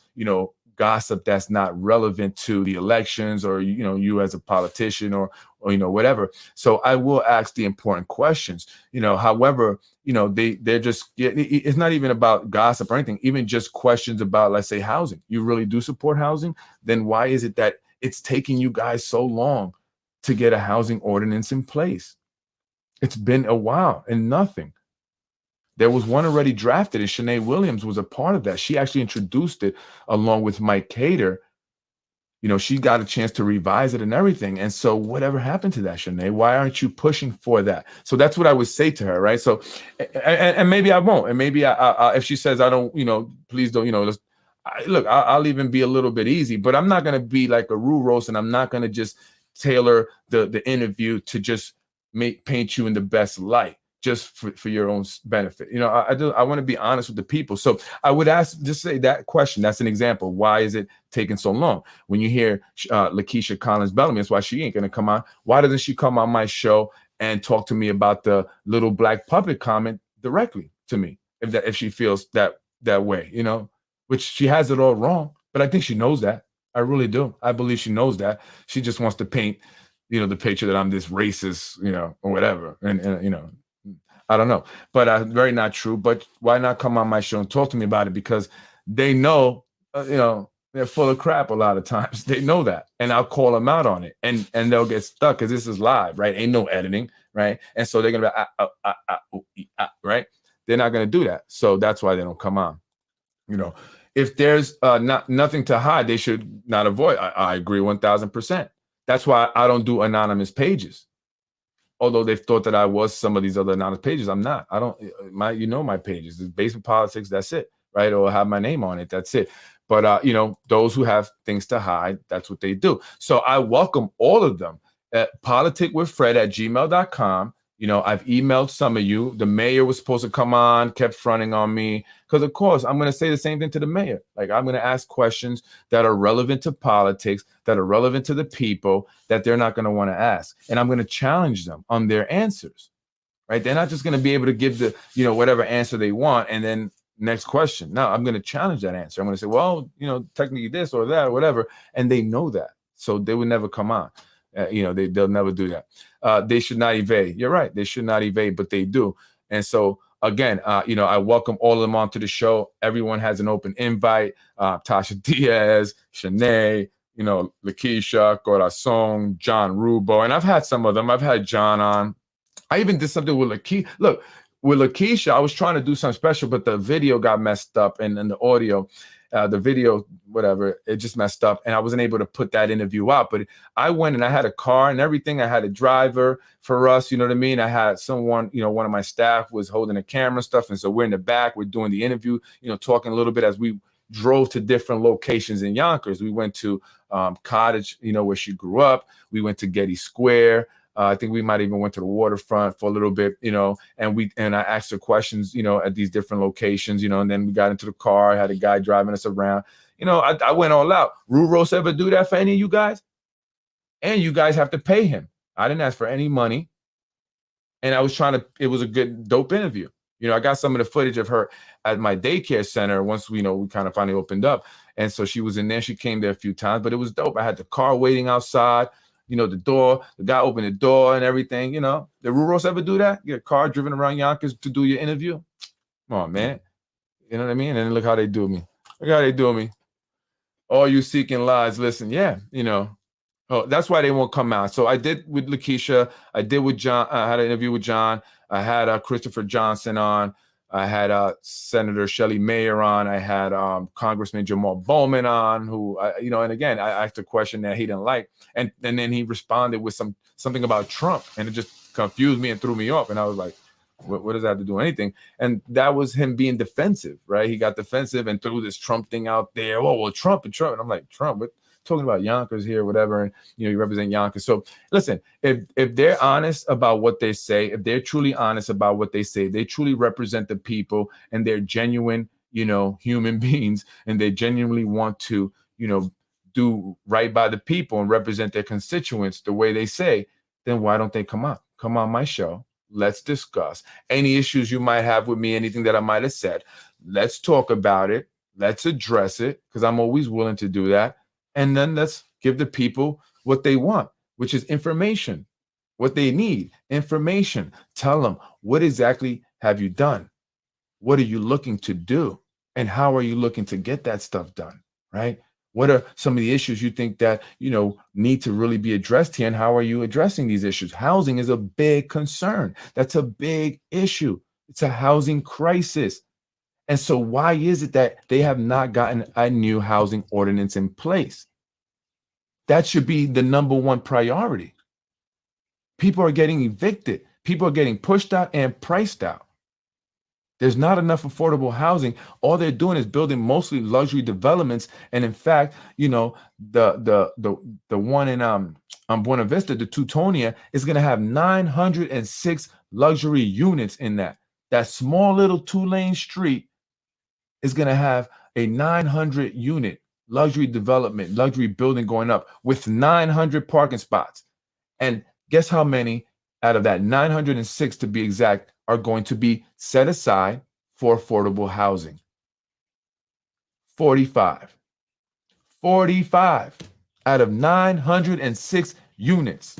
gossip that's not relevant to the elections or you as a politician or whatever. So I will ask the important questions. However, they're just, it's not even about gossip or anything, even just questions about, let's say, housing. You really do support housing? Then why is it that it's taking you guys so long to get a housing ordinance in place. It's been a while and nothing. There was one already drafted, and Shanae Williams was a part of that. She actually introduced it along with Mike Cater. You know, she got a chance to revise it and everything. And so whatever happened to that, Shanae? Why aren't you pushing for that? So that's what I would say to her, right? So, and maybe I won't. And maybe if she says, I don't, please don't, look, I'll even be a little bit easy, but I'm not going to be like a Rue roast, and I'm not going to just tailor the interview to just paint you in the best light, just for your own benefit. I want to be honest with the people. So I would just say that question. That's an example. Why is it taking so long? When you hear Lakeisha Collins Bellamy, that's why she ain't going to come on. Why doesn't she come on my show and talk to me about the little black puppet comment directly to me if she feels that way, which she has it all wrong. But I think she knows that. I really do. I believe she knows that. She just wants to paint, the picture that I'm this racist, or whatever. And I don't know, but very not true. But why not come on my show and talk to me about it? Because they know, they're full of crap a lot of times. They know that, and I'll call them out on it, and they'll get stuck because this is live, right? Ain't no editing, right? And so they're gonna be right. They're not gonna do that, so that's why they don't come on. If there's nothing to hide, they should not avoid. I agree 1,000%. That's why I don't do anonymous pages. Although they've thought that I was some of these other anonymous pages, I'm not. I don't. My pages. It's basement politics. That's it, right? Or have my name on it. That's it. But those who have things to hide, that's what they do. So I welcome all of them at politicwithfred@gmail.com. I've emailed some of you. The mayor was supposed to come on, kept fronting on me. Because, of course, I'm going to say the same thing to the mayor. Like, I'm going to ask questions that are relevant to politics, that are relevant to the people, that they're not going to want to ask. And I'm going to challenge them on their answers, right? They're not just going to be able to give the, whatever answer they want. And then next question. No, I'm going to challenge that answer. I'm going to say, well, technically this or that or whatever. And they know that. So they would never come on. They'll never do that. They should not evade. You're right. They should not evade, but they do. And so, again, I welcome all of them onto the show. Everyone has an open invite. Tasha Diaz, Shanae, Lakeisha, Corazon, John Rubo. And I've had some of them. I've had John on. I even did something with Lakeisha. Look, with Lakeisha, I was trying to do something special, but the video got messed up and the audio. The video, whatever, it just messed up, and I wasn't able to put that interview out. But I went and I had a car and everything. I had a driver for us, you know what I mean? I had someone, one of my staff was holding the camera and stuff. And so we're in the back, we're doing the interview, talking a little bit as we drove to different locations in Yonkers. We went to Cottage, where she grew up. We went to Getty Square. I think we might even went to the waterfront for a little bit, and I asked her questions, at these different locations, and then we got into the car. I had a guy driving us around. I went all out. Rue Ross ever do that for any of you guys? And you guys have to pay him. I didn't ask for any money. And I was it was a good, dope interview. I got some of the footage of her at my daycare center once we kind of finally opened up. And so she was in there. She came there a few times, but it was dope. I had the car waiting outside. The guy opened the door and everything, Did Ruros ever do that? Get a car driven around Yonkers to do your interview? Come on, man. You know what I mean? And look how they do me. Look how they do me. All you seeking lies, listen, yeah, Oh, that's why they won't come out. So I did with Lakeisha. I did with John. I had an interview with John. I had Christopher Johnson on. I had Senator Shelley Mayer on. I had Congressman Jamal Bowman on, who, and again, I asked a question that he didn't like. And then he responded with something about Trump. And it just confused me and threw me off. And I was like, what does that have to do with anything? And that was him being defensive, right? He got defensive and threw this Trump thing out there. Oh, well, Trump. And I'm like, Trump? What? Talking about Yonkers here, whatever, and you represent Yonkers. So listen, if they're honest about what they say, if they're truly honest about what they say, they truly represent the people, and they're genuine, human beings, and they genuinely want to, do right by the people and represent their constituents the way they say, then why don't they come on my show? Let's discuss any issues you might have with me, anything that I might have said. Let's talk about it. Let's address it, because I'm always willing to do that. And then let's give the people what they want, which is information, what they need, information. Tell them, what exactly have you done? What are you looking to do? And how are you looking to get that stuff done, right? What are some of the issues you think that, need to really be addressed here? And how are you addressing these issues? Housing is a big concern. That's a big issue. It's a housing crisis. And so why is it that they have not gotten a new housing ordinance in place? That should be the number one priority. People are getting evicted. People are getting pushed out and priced out. There's not enough affordable housing. All they're doing is building mostly luxury developments. And in fact, the one in Buena Vista, the Teutonia, is going to have 906 luxury units in that. That small little 2-lane street is going to have a 900 unit luxury development, luxury building going up with 900 parking spots. And guess how many out of that 906, to be exact, are going to be set aside for affordable housing? 45. 45 out of 906 units.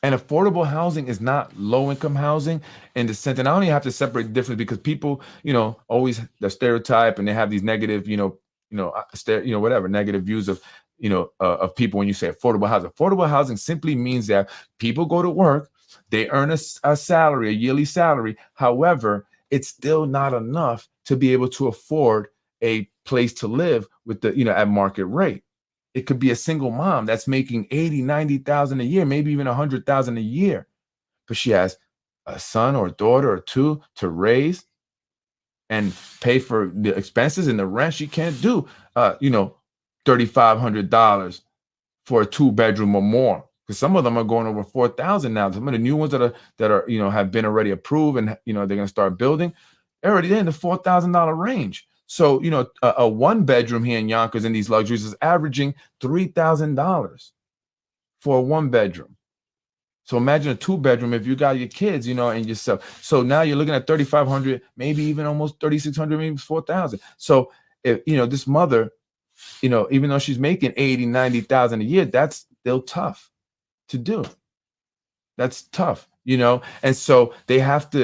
And affordable housing is not low-income housing in the sense, and I don't even have to separate the difference because people, always the stereotype and they have these negative, whatever negative views of, of people when you say affordable housing. Affordable housing simply means that people go to work, they earn a salary, a yearly salary. However, it's still not enough to be able to afford a place to live with the, at market rate. It could be a single mom that's making 80, 90,000 a year, maybe even 100,000 a year. But she has a son or a daughter or two to raise and pay for the expenses and the rent. She can't do, $3,500 for a 2-bedroom or more. Because some of them are going over 4,000 now. Some of the new ones that are have been already approved and they're going to start building, they're already in the $4,000 range. So a 1-bedroom here in Yonkers in these luxuries is averaging $3,000 for a 1-bedroom. So imagine a 2-bedroom if you got your kids, and yourself. So now you're looking at 3,500, maybe even almost 3,600, maybe 4,000. So if this mother, even though she's making 80, 90,000 a year, that's still tough to do. That's tough, and so they have to,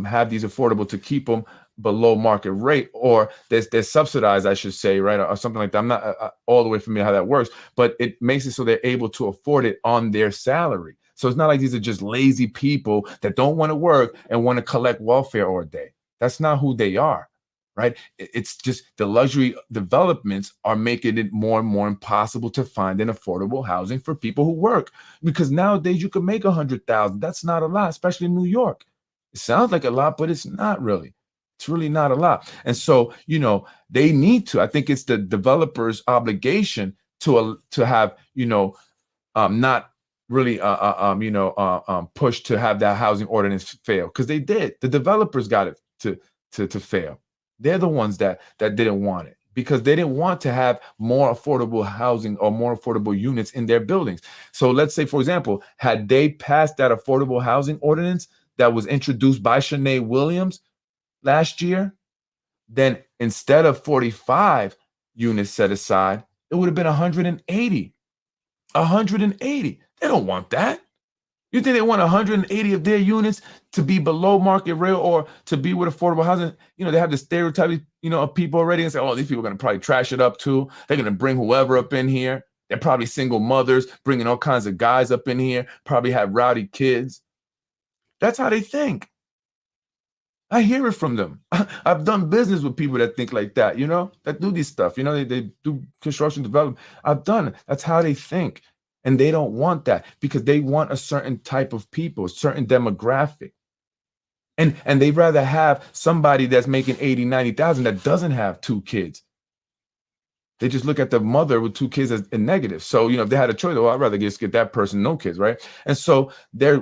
have these affordable to keep them below market rate, or they're subsidized, I should say, right, or something like that. I'm not all the way familiar how that works, but it makes it so they're able to afford it on their salary. So it's not like these are just lazy people that don't want to work and want to collect welfare all day. That's not who they are, right? It's just the luxury developments are making it more and more impossible to find an affordable housing for people who work, because nowadays you can make 100,000. That's not a lot, especially in New York. It sounds like a lot, but it's not really. It's really not a lot. And so, they need to, I think it's the developer's obligation to have, not really, push to have that housing ordinance fail, because they did. The developers got it to fail. They're the ones that didn't want it, because they didn't want to have more affordable housing or more affordable units in their buildings. So let's say, for example, had they passed that affordable housing ordinance that was introduced by Shanae Williams last year, then instead of 45 units set aside, it would have been 180. 180. They don't want that. You think they want 180 of their units to be below market rate or to be with affordable housing? They have the stereotype, of people already and say, oh, these people are going to probably trash it up too. They're going to bring whoever up in here. They're probably single mothers, bringing all kinds of guys up in here, probably have rowdy kids. That's how they think. I hear it from them. I've done business with people that think like that, that do this stuff. They do construction development. I've done it. That's how they think. And they don't want that, because they want a certain type of people, a certain demographic. And they'd rather have somebody that's making 80, 90,000 that doesn't have 2 kids. They just look at the mother with 2 kids as a negative. So, if they had a choice, I'd rather just get that person no kids, right? And so they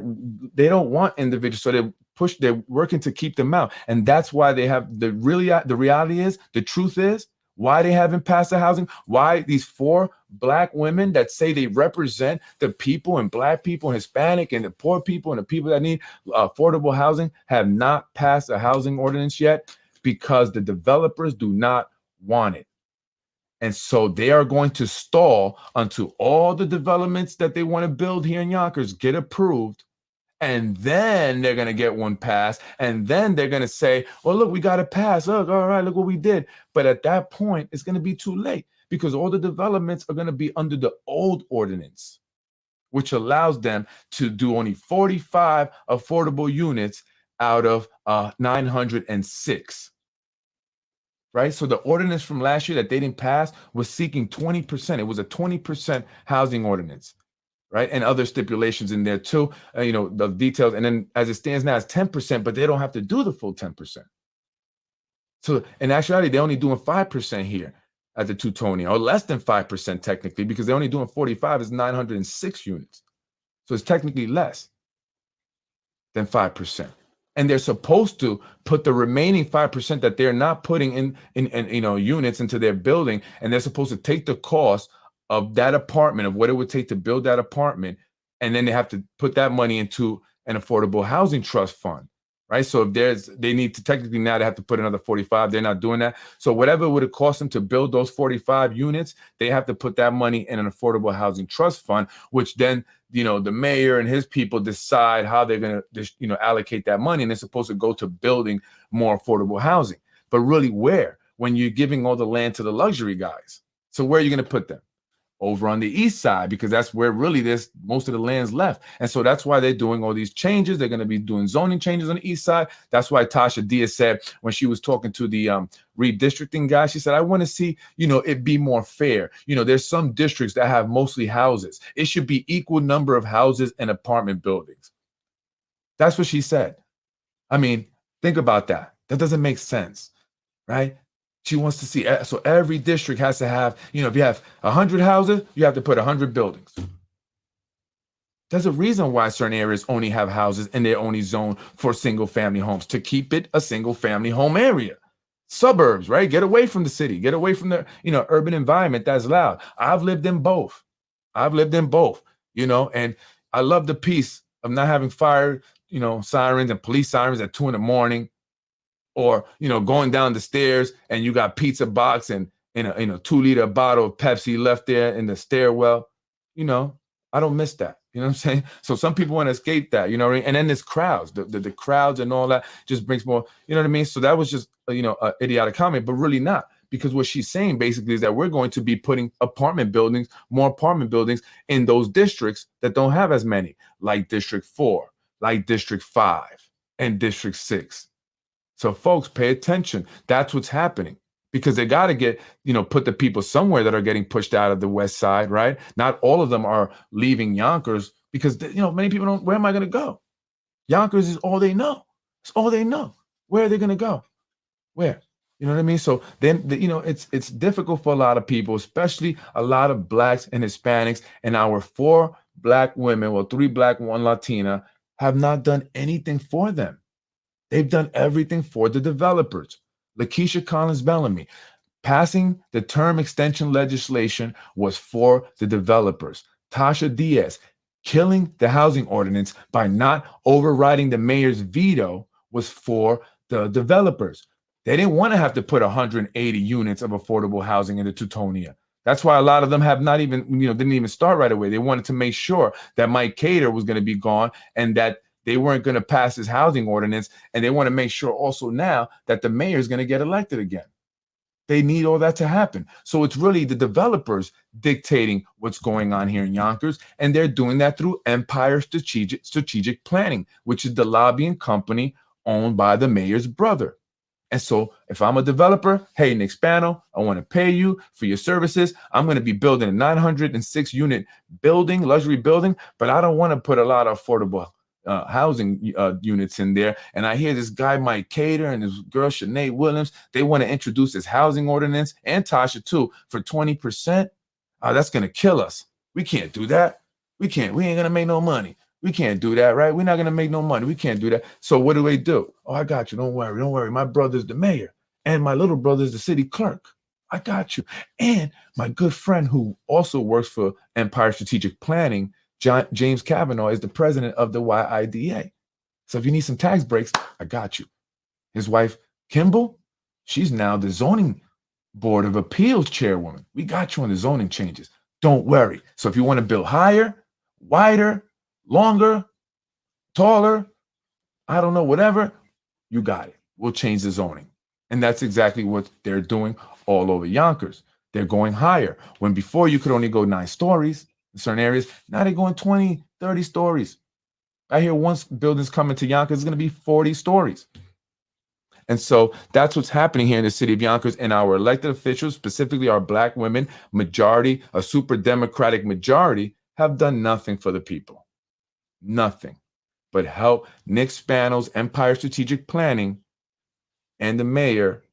don't want individuals. So they're working to keep them out. And that's why they have the reality is, the truth is, why they haven't passed the housing, why these 4 Black women that say they represent the people and Black people and Hispanic and the poor people and the people that need affordable housing have not passed a housing ordinance yet, because the developers do not want it. And so they are going to stall until all the developments that they want to build here in Yonkers get approved. And then they're going to get one passed. And then they're going to say, well, look, we got to pass. Look, all right, look what we did. But at that point, it's going to be too late, Because all the developments are going to be under the old ordinance, which allows them to do only 45 affordable units out of 906. Right? So the ordinance from last year that they didn't pass was seeking 20%. It was a 20% housing ordinance, right? And other stipulations in there too, the details. And then as it stands now, it's 10%, but they don't have to do the full 10%. So in actuality, they're only doing 5% here at the Teutonia, or less than 5% technically, because they're only doing 45 is 906 units. So it's technically less than 5%. And they're supposed to put the remaining 5% that they're not putting in units into their building, and they're supposed to take the cost of that apartment, of what it would take to build that apartment, and then they have to put that money into an affordable housing trust fund, right? So if they need to technically now they have to put another 45. They're not doing that. So whatever it would have cost them to build those 45 units, they have to put that money in an affordable housing trust fund, which then the mayor and his people decide how they're going to allocate that money, and it's supposed to go to building more affordable housing. But really, where? When you're giving all the land to the luxury guys. So where are you going to put them? Over on the east side, because that's where really there's most of the land's left. And so that's why they're doing all these changes. They're going to be doing zoning changes on the east side. That's why Tasha Diaz said when she was talking to the redistricting guy, she said, I want to see, it be more fair. There's some districts that have mostly houses. It should be equal number of houses and apartment buildings. That's what she said. I mean, think about that. That doesn't make sense, right? She wants to see, so every district has to have, if you have 100 houses, you have to put 100 buildings. There's a reason why certain areas only have houses and they're only zoned for single family homes, to keep it a single family home area. Suburbs, right? Get away from the city, get away from the, urban environment that's loud. I've lived in both, and I love the peace of not having fire, sirens and police sirens at 2 a.m. Or, going down the stairs and you got pizza box and in a 2-liter bottle of Pepsi left there in the stairwell. I don't miss that. You know what I'm saying? So some people want to escape that, and then there's crowds, the crowds and all that just brings more, you know what I mean? So that was just, an idiotic comment, but really not, because what she's saying basically is that we're going to be putting more apartment buildings in those districts that don't have as many, like District 4, like District 5 and District 6. So folks, pay attention. That's what's happening, because they got to get, put the people somewhere that are getting pushed out of the west side, right? Not all of them are leaving Yonkers because, many people don't, where am I going to go? Yonkers is all they know. It's all they know. Where are they going to go? Where? You know what I mean? So then, it's difficult for a lot of people, especially a lot of Blacks and Hispanics, and our 4 Black women, 3 Black, 1 Latina, have not done anything for them. They've done everything for the developers. Lakeisha Collins Bellamy, passing the term extension legislation was for the developers. Tasha Diaz, killing the housing ordinance by not overriding the mayor's veto was for the developers. They didn't want to have to put 180 units of affordable housing in the Teutonia. That's why a lot of them have not even, didn't even start right away. They wanted to make sure that Mike Cater was going to be gone and that they weren't going to pass this housing ordinance, and they want to make sure also now that the mayor is going to get elected again. They need all that to happen. So it's really the developers dictating what's going on here in Yonkers, and they're doing that through Empire Strategic Planning, which is the lobbying company owned by the mayor's brother. And so if I'm a developer, hey, Nick Spano, I want to pay you for your services. I'm going to be building a 906 unit building, luxury building, but I don't want to put a lot of affordable housing units in there. And I hear this guy, Mike Cater, and this girl, Shanae Williams, they want to introduce this housing ordinance, and Tasha too, for 20%. That's going to kill us. We can't do that. We ain't going to make no money. We can't do that, right? We're not going to make no money. We can't do that. So what do they do? Oh, I got you. Don't worry. My brother's the mayor, and my little brother's the city clerk. I got you. And my good friend who also works for Empire Strategic Planning, James Kavanaugh, is the president of the YIDA. So if you need some tax breaks, I got you. His wife, Kimball, she's now the zoning board of appeals chairwoman. We got you on the zoning changes. Don't worry. So if you want to build higher, wider, longer, taller, I don't know, whatever, you got it. We'll change the zoning. And that's exactly what they're doing all over Yonkers. They're going higher. When before you could only go 9 stories in certain areas, now they're going 20, 30 stories. I hear once buildings coming to Yonkers, it's going to be 40 stories. And so that's what's happening here in the city of Yonkers. And our elected officials, specifically our Black women, majority, a super Democratic majority, have done nothing for the people. Nothing but help Nick Spano's Empire Strategic Planning and the mayor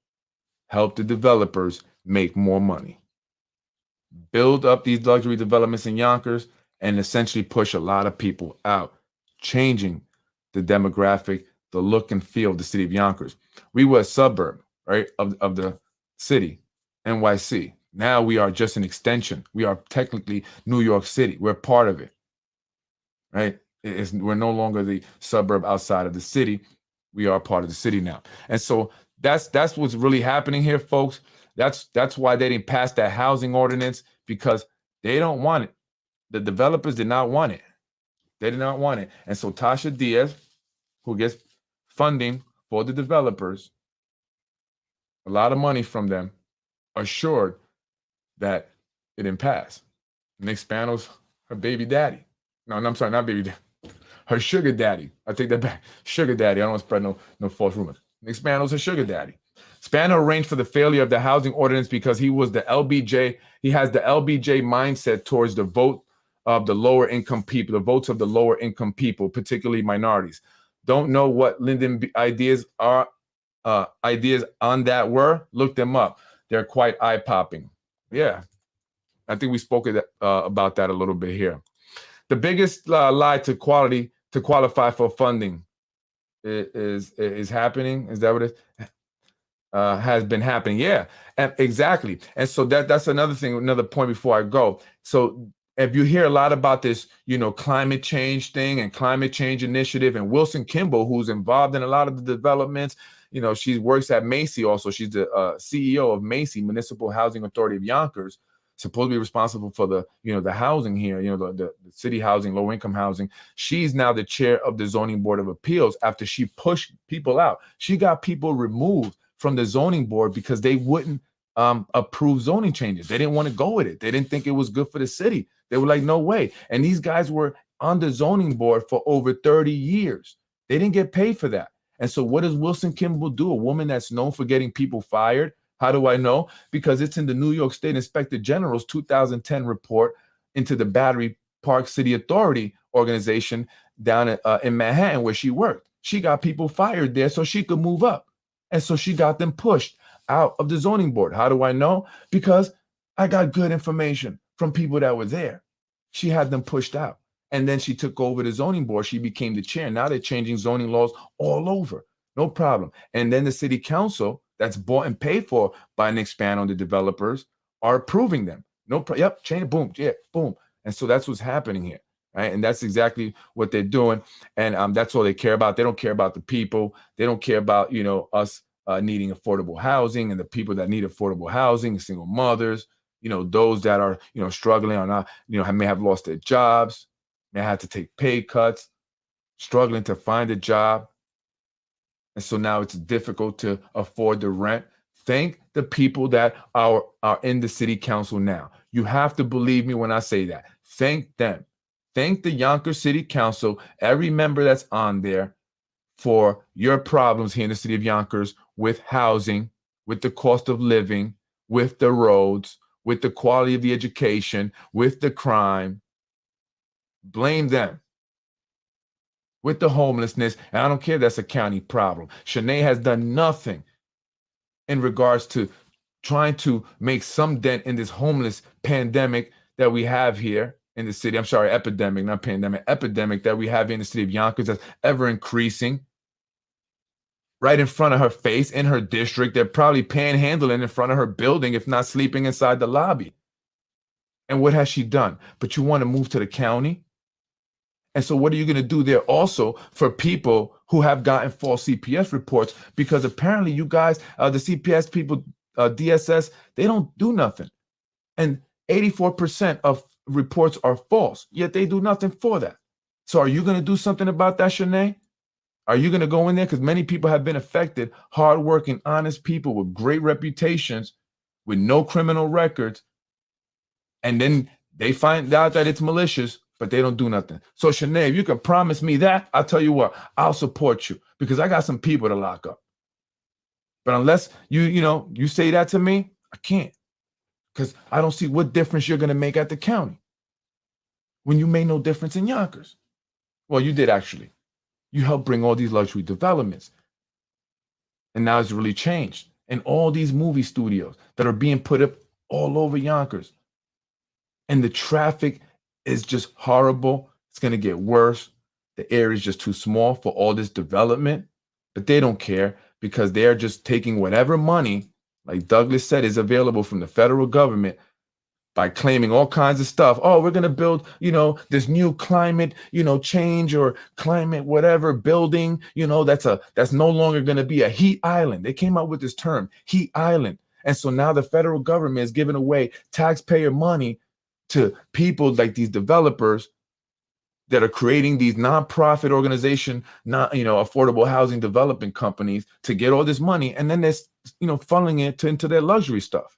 help the developers make more money. Build up these luxury developments in Yonkers and essentially push a lot of people out, changing the demographic, the look and feel of the city of Yonkers. We were a suburb, right, of the city, NYC. Now we are just an extension. We are technically New York City. We're part of it, right? We're no longer the suburb outside of the city. We are part of the city now. And so that's what's really happening here, folks. That's why they didn't pass that housing ordinance, because they don't want it. The developers did not want it. They did not want it. And so Tasha Diaz, who gets funding for the developers, a lot of money from them, assured that it didn't pass. Nick Spano's her baby daddy. No, I'm sorry, not baby daddy. Her sugar daddy. I take that back. Sugar daddy. I don't want to spread no false rumors. Nick Spano's her sugar daddy. Spano arranged for the failure of the housing ordinance because he was the LBJ. He has the LBJ mindset towards the vote of the lower income people, the votes of the lower income people, particularly minorities. Don't know what Lyndon ideas are. Ideas on that were. Look them up. They're quite eye popping. Yeah, I think we spoke about that a little bit here. The biggest lie to qualify for funding is happening. Is that what it has been happening? Yeah, and exactly. And so that's another thing, another point before I go. So if you hear a lot about this, climate change thing and climate change initiative, and Wilson Kimball, who's involved in a lot of the developments, she works at Macy also. She's the CEO of Macy, Municipal Housing Authority of Yonkers, supposed to be responsible for the housing here, the city housing, low income housing. She's now the chair of the Zoning Board of Appeals after she pushed people out. She got people removed from the zoning board because they wouldn't approve zoning changes. They didn't want to go with it. They didn't think it was good for the city. They were like, no way. And these guys were on the zoning board for over 30 years. They didn't get paid for that. And so what does Wilson Kimball do? A woman that's known for getting people fired. How do I know? Because it's in the New York State Inspector General's 2010 report into the Battery Park City Authority organization down in Manhattan where she worked. She got people fired there so she could move up. And so she got them pushed out of the zoning board. How do I know? Because I got good information from people that were there. She had them pushed out. And then she took over the zoning board. She became the chair. Now they're changing zoning laws all over. No problem. And then the city council that's bought and paid for by Nick Spano and the developers are approving them. Yep, change, boom, yeah, boom. And so that's what's happening here, right? And that's exactly what they're doing. And that's all they care about. They don't care about the people. They don't care about, us needing affordable housing and the people that need affordable housing, single mothers, those that are, struggling or not, may have lost their jobs, may have to take pay cuts, struggling to find a job. And so now it's difficult to afford the rent. Thank the people that are in the city council now. You have to believe me when I say that. Thank them. Thank the Yonkers City Council, every member that's on there, for your problems here in the city of Yonkers with housing, with the cost of living, with the roads, with the quality of the education, with the crime. Blame them. With the homelessness, and I don't care if that's a county problem. Shanae has done nothing in regards to trying to make some dent in this homeless pandemic that we have here in the city. I'm sorry, epidemic, not pandemic, epidemic that we have in the city of Yonkers that's ever increasing. Right in front of her face, in her district. They're probably panhandling in front of her building, if not sleeping inside the lobby. And what has she done? But you want to move to the county? And so what are you going to do there also for people who have gotten false CPS reports? Because apparently you guys, the CPS people, DSS, they don't do nothing. And 84% of reports are false, yet they do nothing for that. So are you going to do something about that, Shanae? Are you going to go in there? Because many people have been affected, hardworking, honest people with great reputations, with no criminal records, and then they find out that it's malicious, but they don't do nothing. So Shanae, if you can promise me that, I'll tell you what, I'll support you because I got some people to lock up. But unless you say that to me, I can't, because I don't see what difference you're going to make at the county when you made no difference in Yonkers. Well, you did actually. You helped bring all these luxury developments. And now it's really changed. And all these movie studios that are being put up all over Yonkers. And the traffic is just horrible. It's going to get worse. The area is just too small for all this development. But they don't care because they're just taking whatever money, like Douglas said, is available from the federal government by claiming all kinds of stuff. Oh, we're going to build, this new climate, change or climate, whatever building, that's no longer going to be a heat island. They came up with this term, heat island. And so now the federal government is giving away taxpayer money to people like these developers that are creating these nonprofit organization, affordable housing development companies to get all this money. And then they're, funneling it into their luxury stuff.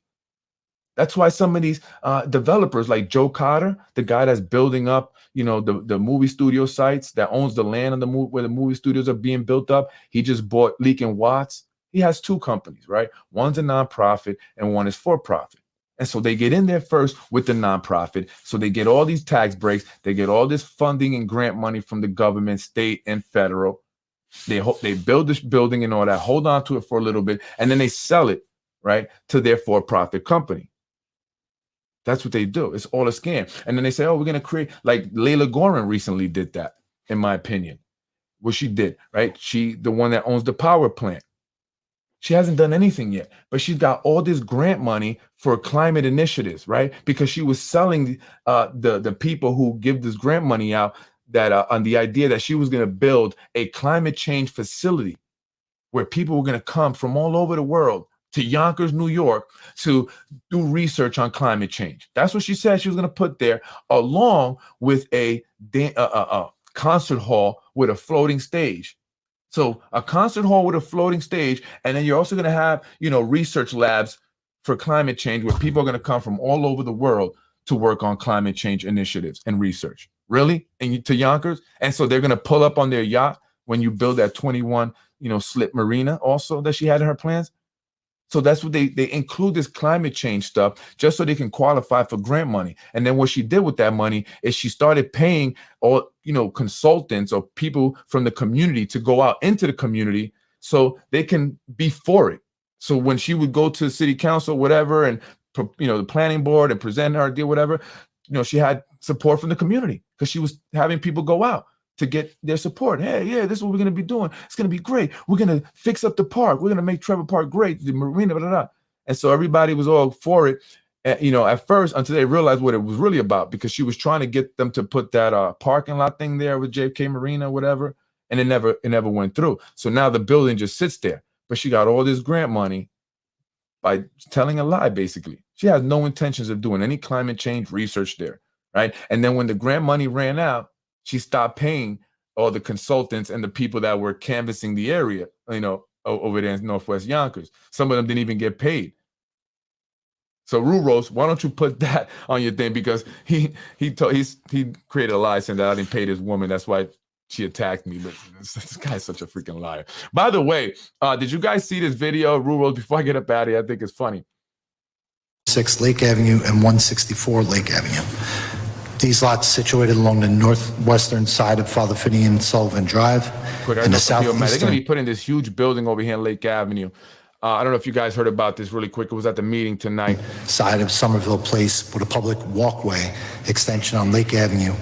That's why some of these developers like Joe Cotter, the guy that's building up, the movie studio sites, that owns the land where the movie studios are being built up. He just bought Leak and Watts. He has two companies, right? One's a nonprofit and one is for profit. And so they get in there first with the nonprofit. So they get all these tax breaks. They get all this funding and grant money from the government, state and federal. They build this building and all that, hold on to it for a little bit, and then they sell it, right, to their for-profit company. That's what they do. It's all a scam. And then they say, oh, we're going to create, like Layla Gorin recently did that, in my opinion. What she did, right? The one that owns the power plant. She hasn't done anything yet, but she's got all this grant money for climate initiatives, right? Because she was selling the people who give this grant money out that on the idea that she was going to build a climate change facility where people were going to come from all over the world to Yonkers, New York, to do research on climate change. That's what she said she was going to put there, along with a concert hall with a floating stage. So a concert hall with a floating stage, and then you're also going to have, research labs for climate change where people are going to come from all over the world to work on climate change initiatives and research. Really? And to Yonkers? And so they're going to pull up on their yacht when you build that 21, slip marina also that she had in her plans. So that's what they include, this climate change stuff, just so they can qualify for grant money. And then what she did with that money is she started paying all, consultants or people from the community to go out into the community so they can be for it. So when she would go to city council, whatever, and, the planning board and present her idea, whatever, she had support from the community because she was having people go out to get their support. Hey, yeah, this is what we're going to be doing. It's going to be great. We're going to fix up the park. We're going to make Trevor Park great, the marina, blah, blah, blah. And so everybody was all for it, at first, until they realized what it was really about, because she was trying to get them to put that parking lot thing there with JFK Marina, whatever, and it never went through. So now the building just sits there, but she got all this grant money by telling a lie, basically. She has no intentions of doing any climate change research there, right? And then when the grant money ran out, she stopped paying all the consultants and the people that were canvassing the area, over there in Northwest Yonkers. Some of them didn't even get paid. So Ruros, why don't you put that on your thing? Because he created a lie saying that I didn't pay this woman. That's why she attacked me. But this guy's such a freaking liar. By the way, did you guys see this video, Ruros? Before I get up out of here, I think it's funny. 6 Lake Avenue and 164 Lake Avenue. These lots situated along the northwestern side of Father Finney and Sullivan Drive. In the southeastern. They're going to be putting this huge building over here in Lake Avenue. I don't know if you guys heard about this really quick. It was at the meeting tonight. Side of Somerville Place with a public walkway extension on Lake Avenue,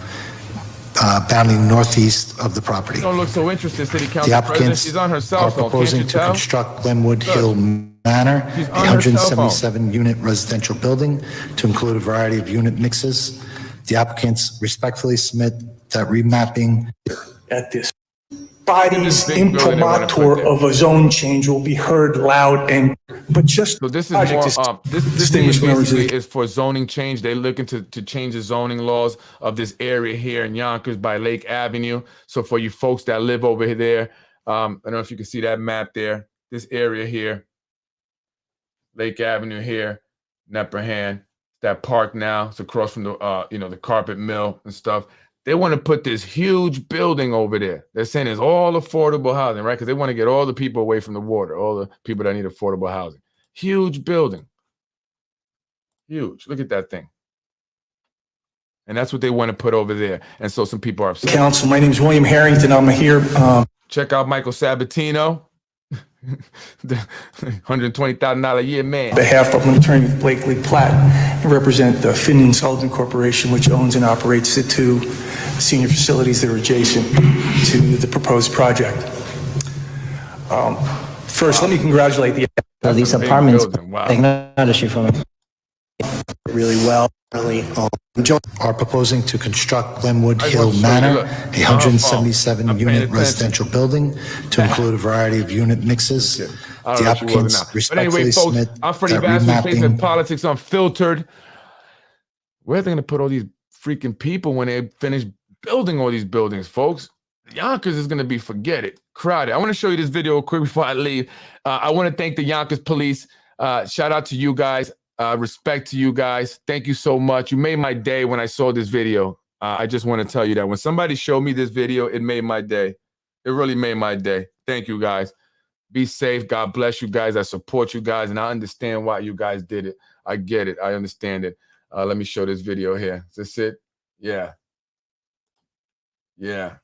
bounding northeast of the property. You don't look so interested, City Council The President. applicants She's on her cell are phone. proposing Can't you to tell? construct Glenwood Hill Manor, a She's on her cell phone. 177-unit residential building to include a variety of unit mixes. The applicants respectfully submit that remapping at this body's big building they wanna put imprimatur there. of a zone change will be heard loud and, but just. So this is more, this distinguished members of basically the is for zoning change. They're looking to change the zoning laws of this area here in Yonkers by Lake Avenue. So for you folks that live over there, I don't know if you can see that map there, this area here, Lake Avenue here. Nepperhan, that park now. It's across from the the carpet mill and stuff. They want to put this huge building over there. They're saying it's all affordable housing, right? Because they want to get all the people away from the water, all the people that need affordable housing. Huge building. Huge. Look at that thing. And that's what they want to put over there. And so some people are upset. Council, my name is William Harrington. I'm here. Check out Michael Sabatino. The $120,000 a year man. On behalf of Attorney Blakely Platt, I represent the Finian Sullivan Corporation, which owns and operates the two senior facilities that are adjacent to the proposed project. First, let me congratulate the These apartments Wow. take no issue for me. really well. Really, Are proposing to construct Glenwood I Hill want to show you, Manor, look. a I'm paying 177-unit attention. residential building to include a variety of unit mixes. I The don't know what you applicants was now. But respectfully anyway, folks, submit I'm Freddie that Vasquez, Basement remapping Politics Unfiltered. Where are they going to put all these freaking people when they finish building all these buildings, folks? Yonkers is going to be, forget it, crowded. I want to show you this video quick before I leave. I want to thank the Yonkers police. Shout out to you guys. Respect to you guys. Thank you so much. You made my day when I saw this video. I just want to tell you that when somebody showed me this video, it made my day. It really made my day. Thank you guys. Be safe. God bless you guys. I support you guys, and I understand why you guys did it. I get it. I understand it. Let me show this video here. Is this it? Yeah. Yeah.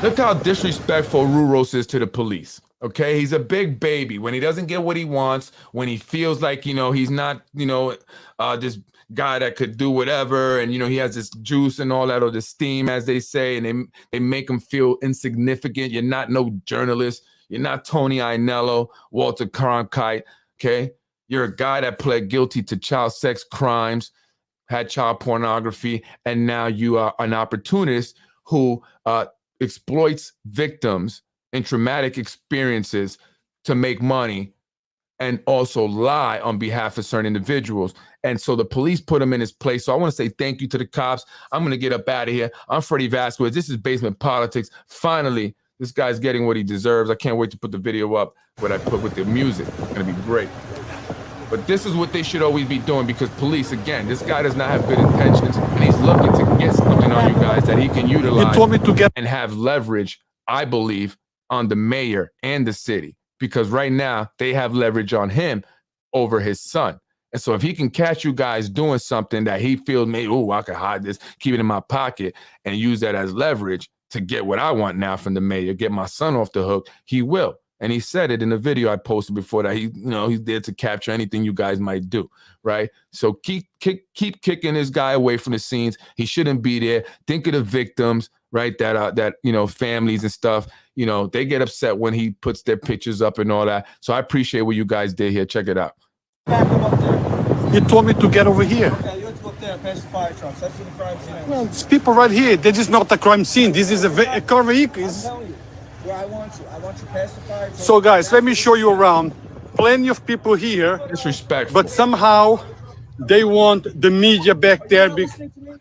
Look how disrespectful Ruros is to the police. Okay, he's a big baby. When he doesn't get what he wants, when he feels like, he's not, this guy that could do whatever, and, he has this juice and all that, or this steam, as they say, and they make him feel insignificant. You're not no journalist. You're not Tony Ainello, Walter Cronkite, okay? You're a guy that pled guilty to child sex crimes, had child pornography, and now you are an opportunist who exploits victims and traumatic experiences to make money and also lie on behalf of certain individuals. And so the police put him in his place. So I want to say thank you to the cops. I'm going to get up out of here. I'm Freddie Vasquez. This is Basement Politics. Finally, this guy's getting what he deserves. I can't wait to put the video up, what I put with the music. It's going to be great. But this is what they should always be doing, because police, again, this guy does not have good intentions, and he's looking to get something on you guys that he can utilize and have leverage, I believe, on the mayor and the city, because right now they have leverage on him over his son. And so if he can catch you guys doing something that he feels, maybe, oh, I could hide this, keep it in my pocket, and use that as leverage to get what I want now from the mayor, get my son off the hook, he will. And he said it in the video I posted before that he's there to capture anything you guys might do, right? So keep kicking this guy away from the scenes. He shouldn't be there. Think of the victims, right? That families and stuff. They get upset when he puts their pictures up and all that. So I appreciate what you guys did here. Check it out. You told me to get over here. Okay, you have to go up there past the fire trucks. That's where the crime scene is. Well, it's people right here. This is not a crime scene. This is a car vehicle. I'm telling you, where I want you. I want you past the fire trucks. So, guys, let me show you around. Plenty of people here, Disrespectful. but somehow they want the media back there.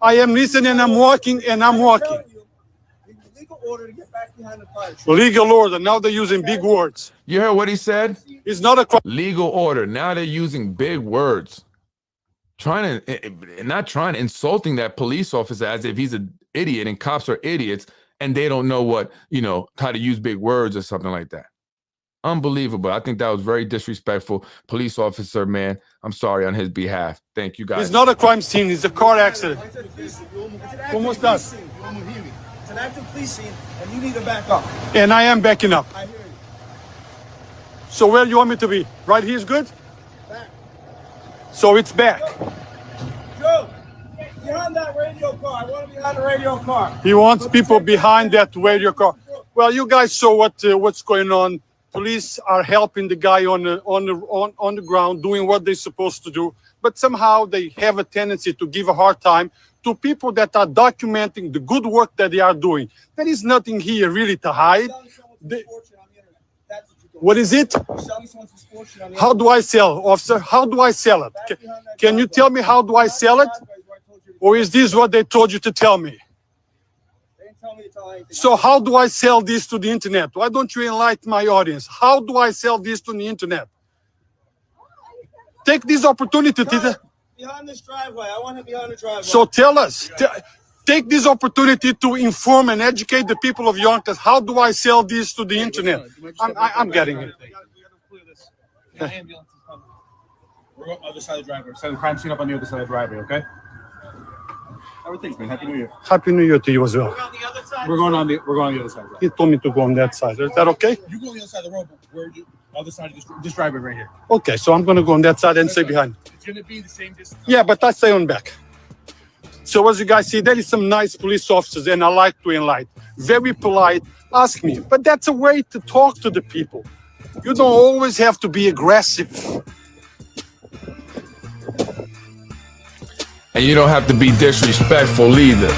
I am listening. I'm walking, and I'm walking. Legal order to get back behind the fire trucks. Legal order. Now they're using big words. You heard what he said? It's not a crime. Legal order. Now they're using big words. Insulting that police officer as if he's an idiot and cops are idiots and they don't know how to use big words or something like that. Unbelievable. I think that was very disrespectful. Police officer, man, I'm sorry on his behalf. Thank you, guys. It's not a crime scene. It's a car accident. It's ¿Cómo estás? an active police scene, and you need to back up. And I am backing up. I hear you. So where do you want me to be? Right here is good? Back. So it's back. Joe, behind that radio car. I want to be behind the radio car. He wants people behind that radio car. Well, you guys saw what's going on. Police are helping the guy on the ground, doing what they're supposed to do. But somehow they have a tendency to give a hard time to people that are documenting the good work that they are doing. There is nothing here really to hide. What is it? How do I sell, officer? How do I sell it? Can you tell me how do I sell it? Or is this what they told you to tell me? So how do I sell this to the internet? Why don't you enlighten my audience? How do I sell this to the internet? take this opportunity to. Behind this driveway. I want to behind the driveway. So tell us, take this opportunity to inform and educate the people of Yonkers. How do I sell this to the internet? I'm getting it. We gotta clear this. The ambulance is coming. We're on the other side of the driveway. Set the crime scene up on the other side of the driveway, okay? How are things, man? Happy New Year. Happy New Year to you as well. We're going on the other side. He told me to go on that side. Is that okay? You go on the other side of the road, but we're other side of this driveway right here. Okay, so I'm gonna go on that side and stay behind. It's gonna be the same distance. Yeah, but I stay on back. So as you guys see, there is some nice police officers, and I like to enlighten. Very polite. Ask me, but that's a way to talk to the people. You don't always have to be aggressive. And you don't have to be disrespectful either.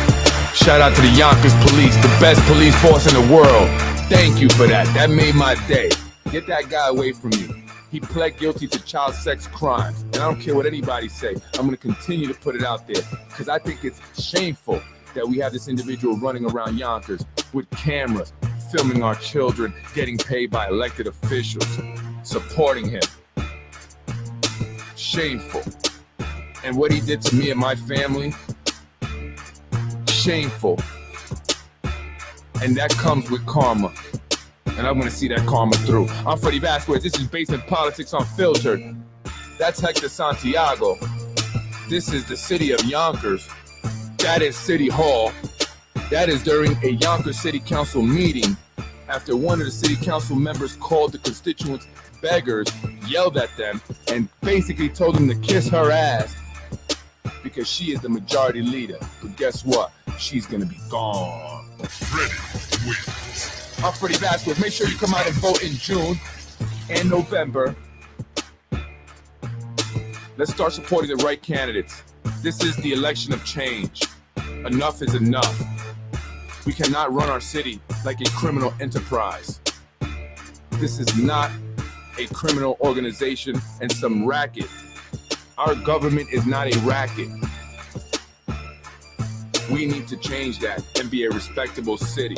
Shout out to the Yonkers police, the best police force in the world. Thank you for that. That made my day. Get that guy away from you. He pled guilty to child sex crime. And I don't care what anybody say. I'm going to continue to put it out there because I think it's shameful that we have this individual running around Yonkers with cameras, filming our children, getting paid by elected officials, supporting him. Shameful. And what he did to me and my family, shameful. And that comes with karma. And I'm gonna see that karma through. I'm Freddie Vasquez. This is Basement Politics Unfiltered. That's Hector Santiago. This is the city of Yonkers. That is City Hall. That is during a Yonkers City Council meeting after one of the city council members called the constituents beggars, yelled at them, and basically told them to kiss her ass because she is the majority leader. But guess what? She's gonna be gone. Freddie wins. I'm Freddie Vasquez. Make sure you come out and vote in June and November. Let's start supporting the right candidates. This is the election of change. Enough is enough. We cannot run our city like a criminal enterprise. This is not a criminal organization and some racket. Our government is not a racket. We need to change that and be a respectable city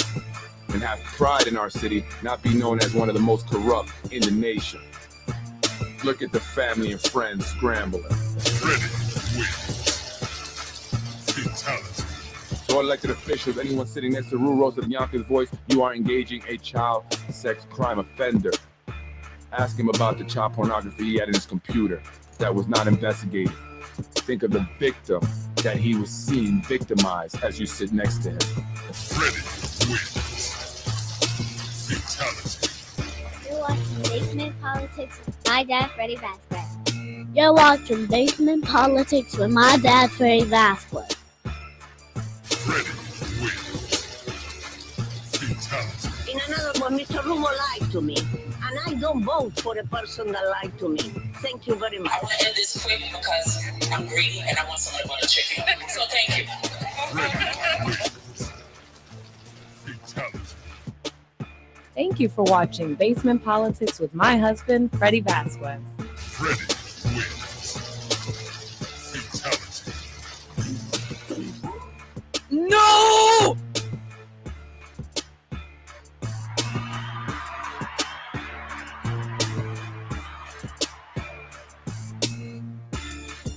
and have pride in our city, not be known as one of the most corrupt in the nation. Look at the family and friends scrambling. Freddie wins. Fatality. So elected officials, anyone sitting next to Rue Rosa of Yonkers Voice, you are engaging a child sex crime offender. Ask him about the child pornography he had in his computer that was not investigated. Think of the victim that he was seeing victimized as you sit next to him. Freddie wins. Fatality. You're watching Basement Politics with my dad, Freddie Vasquez. You're watching Basement Politics with my dad, Freddie Vasquez. Freddie wins. Fatality. In another one, Mr. Rumo lied to me, and I don't vote for a person that lied to me. Thank you very much. I want to end this quick because I'm greedy and I want somebody to butter chicken. So thank you. Freddie wins. Fatality. Thank you for watching Basement Politics with my husband, Freddie Vasquez. Freddie wins. Fatality. No!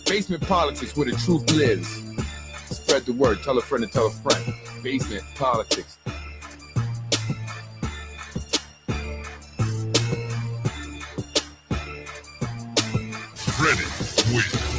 Basement Politics, where the truth lives. Spread the word. Tell a friend to tell a friend. Basement Politics. Freddie wins.